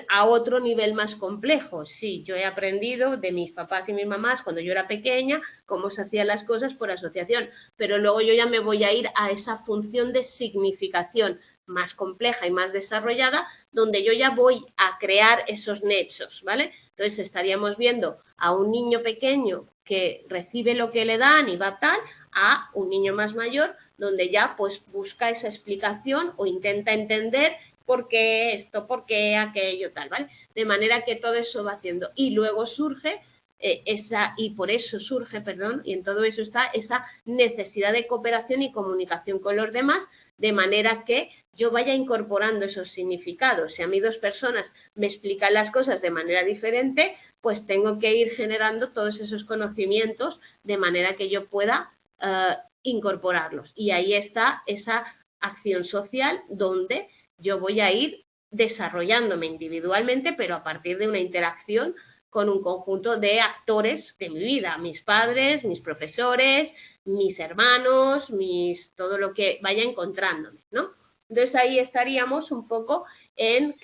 a otro nivel más complejo. Sí, yo he aprendido de mis papás y mis mamás cuando yo era pequeña cómo se hacían las cosas por asociación, pero luego yo ya me voy a ir a esa función de significación más compleja y más desarrollada, donde yo ya voy a crear esos nexos, ¿vale? Entonces estaríamos viendo a un niño pequeño que recibe lo que le dan y va tal, a un niño más mayor donde ya pues busca esa explicación o intenta entender por qué esto, por qué aquello, tal, ¿vale? De manera que todo eso va haciendo. Y luego surge y por eso surge, perdón, y en todo eso está esa necesidad de cooperación y comunicación con los demás, de manera que yo vaya incorporando esos significados. Si a mí dos personas me explican las cosas de manera diferente, pues tengo que ir generando todos esos conocimientos de manera que yo pueda incorporarlos. Y ahí está esa acción social donde yo voy a ir desarrollándome individualmente, pero a partir de una interacción con un conjunto de actores de mi vida, mis padres, mis profesores, mis hermanos, todo lo que vaya encontrándome, ¿no? Entonces ahí estaríamos un poco en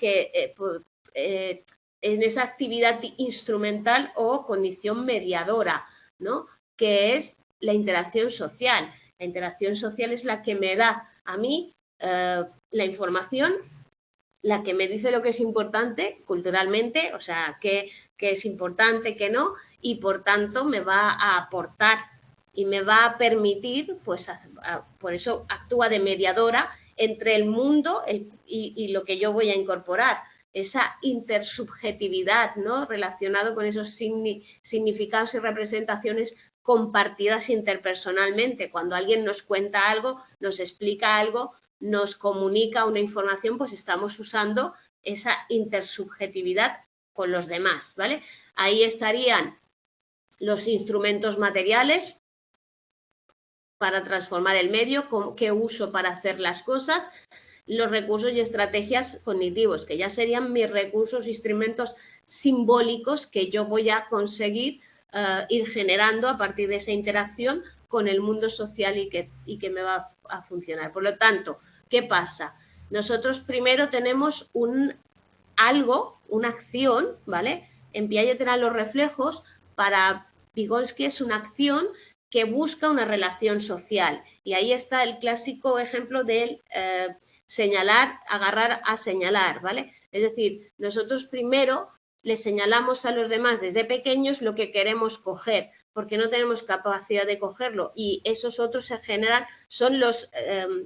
en esa actividad instrumental o condición mediadora, ¿no? Que es la interacción social. La interacción social es la que me da a mí la información, la que me dice lo que es importante culturalmente, o sea, qué es importante, qué no, y por tanto me va a aportar y me va a permitir, pues por eso actúa de mediadora entre el mundo y lo que yo voy a incorporar. Esa intersubjetividad, ¿no? Relacionado con esos significados y representaciones compartidas interpersonalmente. Cuando alguien nos cuenta algo, nos explica algo, nos comunica una información, pues estamos usando esa intersubjetividad con los demás, ¿vale? Ahí estarían los instrumentos materiales para transformar el medio, qué uso para hacer las cosas, los recursos y estrategias cognitivos, que ya serían mis recursos, instrumentos simbólicos que yo voy a conseguir ir generando a partir de esa interacción con el mundo social y que me va a funcionar. Por lo tanto, ¿qué pasa? Nosotros primero tenemos una acción, ¿vale? En Piaget eran los reflejos, para Vygotsky es una acción que busca una relación social. Y ahí está el clásico ejemplo del señalar, agarrar a señalar, ¿vale? Es decir, nosotros primero le señalamos a los demás desde pequeños lo que queremos coger, porque no tenemos capacidad de cogerlo, y esos otros se generan, son los,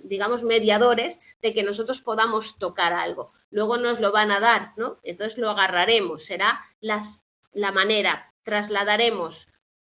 digamos, mediadores de que nosotros podamos tocar algo. Luego nos lo van a dar, ¿no? Entonces lo agarraremos, será la manera, trasladaremos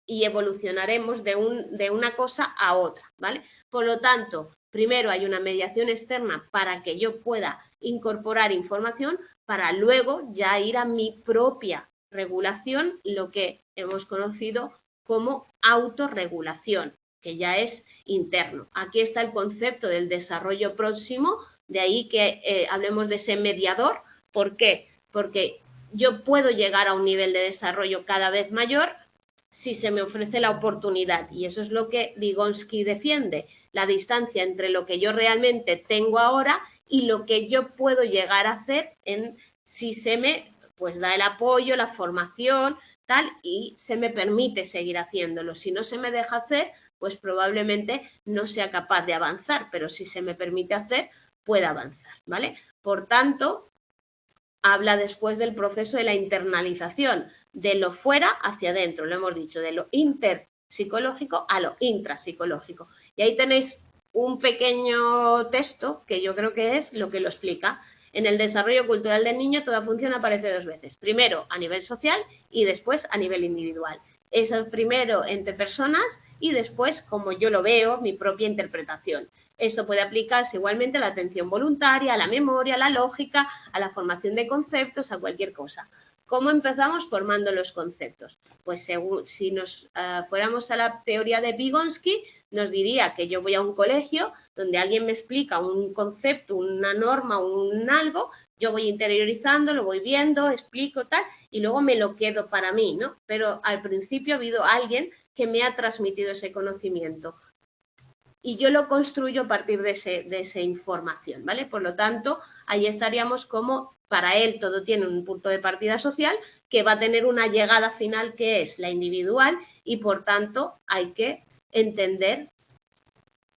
y evolucionaremos de una cosa a otra, ¿vale? Por lo tanto, primero hay una mediación externa para que yo pueda incorporar información, para luego ya ir a mi propia regulación, lo que hemos conocido como autorregulación, que ya es interno. Aquí está el concepto del desarrollo próximo, de ahí que hablemos de ese mediador. ¿Por qué? Porque yo puedo llegar a un nivel de desarrollo cada vez mayor si se me ofrece la oportunidad, y eso es lo que Vygotsky defiende, la distancia entre lo que yo realmente tengo ahora y lo que yo puedo llegar a hacer si se me pues da el apoyo, la formación, tal, y se me permite seguir haciéndolo. Si no se me deja hacer, pues probablemente no sea capaz de avanzar, pero si se me permite hacer, pueda avanzar, ¿vale? Por tanto, habla después del proceso de la internalización, de lo fuera hacia adentro, lo hemos dicho, de lo interpsicológico a lo intrapsicológico. Y ahí tenéis un pequeño texto que yo creo que es lo que lo explica. En el desarrollo cultural del niño toda función aparece dos veces, primero a nivel social y después a nivel individual. Es el primero entre personas y después, como yo lo veo, mi propia interpretación. Esto puede aplicarse igualmente a la atención voluntaria, a la memoria, a la lógica, a la formación de conceptos, a cualquier cosa. ¿Cómo empezamos? Formando los conceptos. Pues si nos fuéramos a la teoría de Vygotsky, nos diría que yo voy a un colegio donde alguien me explica un concepto, una norma, un algo, yo voy interiorizando, lo voy viendo, explico tal, y luego me lo quedo para mí, ¿no? Pero al principio ha habido alguien que me ha transmitido ese conocimiento y yo lo construyo a partir de esa información, ¿vale? Por lo tanto, ahí estaríamos como, para él todo tiene un punto de partida social que va a tener una llegada final que es la individual, y por tanto hay que entender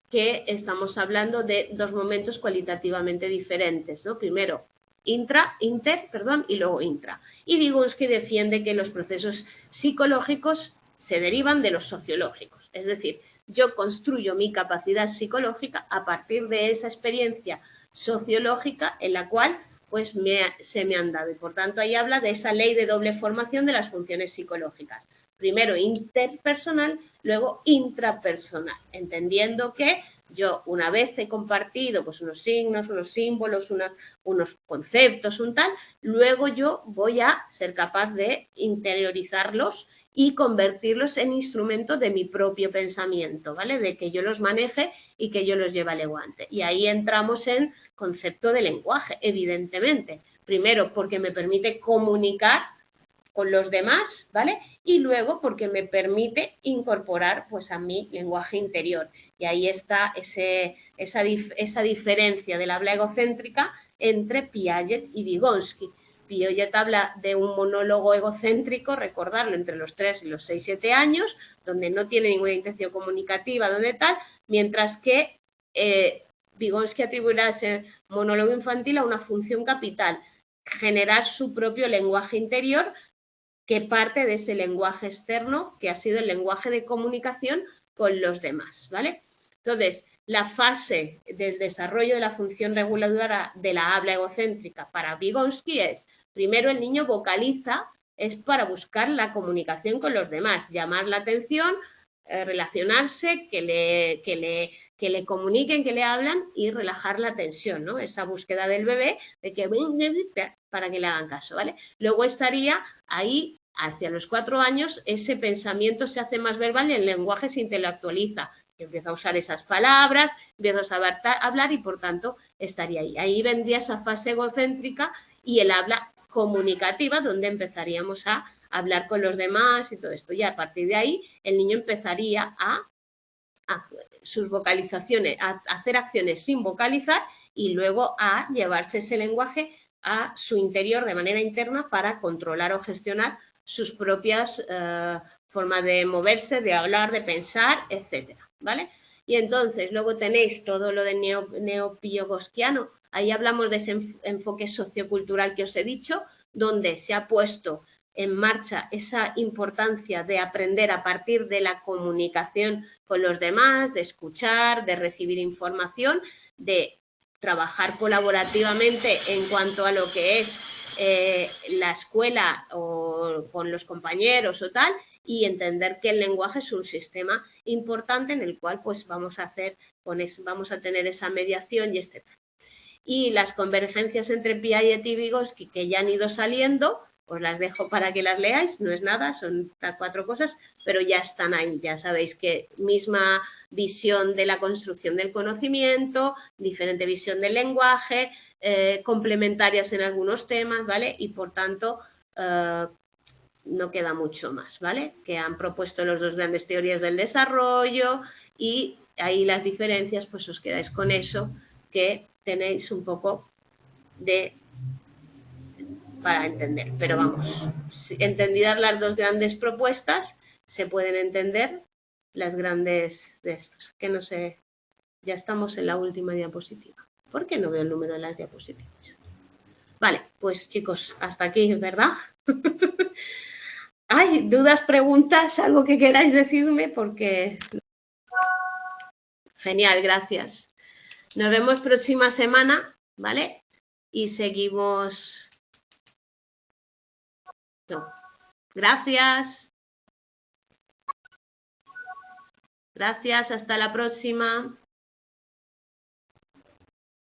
que estamos hablando de dos momentos cualitativamente diferentes, ¿no? Primero inter, y luego intra. Y Vygotsky defiende que los procesos psicológicos se derivan de los sociológicos, es decir, yo construyo mi capacidad psicológica a partir de esa experiencia sociológica en la cual pues se me han dado, y por tanto ahí habla de esa ley de doble formación de las funciones psicológicas. Primero interpersonal, luego intrapersonal, entendiendo que yo, una vez he compartido pues unos signos, unos símbolos, unos conceptos, un tal, luego yo voy a ser capaz de interiorizarlos y convertirlos en instrumentos de mi propio pensamiento, ¿vale? De que yo los maneje y que yo los lleve al guante. Y ahí entramos en concepto de lenguaje, evidentemente. Primero, porque me permite comunicar con los demás, ¿vale? Y luego porque me permite incorporar pues a mi lenguaje interior. Y ahí está esa diferencia del habla egocéntrica entre Piaget y Vygotsky. Piaget habla de un monólogo egocéntrico, recordarlo, entre los 3 y los 6, 7 años, donde no tiene ninguna intención comunicativa, donde tal, mientras que Vygotsky atribuirá a ese monólogo infantil a una función capital, generar su propio lenguaje interior que parte de ese lenguaje externo que ha sido el lenguaje de comunicación con los demás, ¿vale? Entonces, la fase del desarrollo de la función reguladora de la habla egocéntrica para Vygotsky es, primero el niño vocaliza, es para buscar la comunicación con los demás, llamar la atención, relacionarse, que le comuniquen, que le hablan y relajar la tensión, ¿no? Esa búsqueda del bebé de que para que le hagan caso, ¿vale? Luego estaría ahí, hacia los 4 años, ese pensamiento se hace más verbal y el lenguaje se intelectualiza. Empieza a usar esas palabras, empieza a saber hablar y, por tanto, estaría ahí. Ahí vendría esa fase egocéntrica y el habla comunicativa, donde empezaríamos a hablar con los demás y todo esto. Y a partir de ahí, el niño empezaría a sus vocalizaciones, a hacer acciones sin vocalizar y luego a llevarse ese lenguaje a su interior de manera interna para controlar o gestionar sus propias formas de moverse, de hablar, de pensar, etcétera, ¿vale? Y entonces luego tenéis todo lo de neopiyagosquiano. Ahí hablamos de ese enfoque sociocultural que os he dicho, donde se ha puesto en marcha esa importancia de aprender a partir de la comunicación con los demás, de escuchar, de recibir información, de trabajar colaborativamente en cuanto a lo que es la escuela o con los compañeros o tal, y entender que el lenguaje es un sistema importante en el cual pues vamos a tener esa mediación y etc. Y las convergencias entre Piaget y Vygotsky que ya han ido saliendo, os las dejo para que las leáis, no es nada, son 4 cosas, pero ya están ahí, ya sabéis que misma visión de la construcción del conocimiento, diferente visión del lenguaje, complementarias en algunos temas, ¿vale? Y por tanto, no queda mucho más, ¿vale? Que han propuesto los 2 grandes teorías del desarrollo y ahí las diferencias, pues os quedáis con eso, que tenéis un poco para entender. Pero vamos, entendidas las 2 grandes propuestas, se pueden entender las grandes de estos. Que no sé, ya estamos en la última diapositiva. ¿Por qué no veo el número de las diapositivas? Vale, pues chicos, hasta aquí, ¿verdad? ¿Hay dudas, preguntas, algo que queráis decirme? Porque... Genial, gracias. Nos vemos próxima semana, ¿vale? Y seguimos... Gracias. Gracias, hasta la próxima.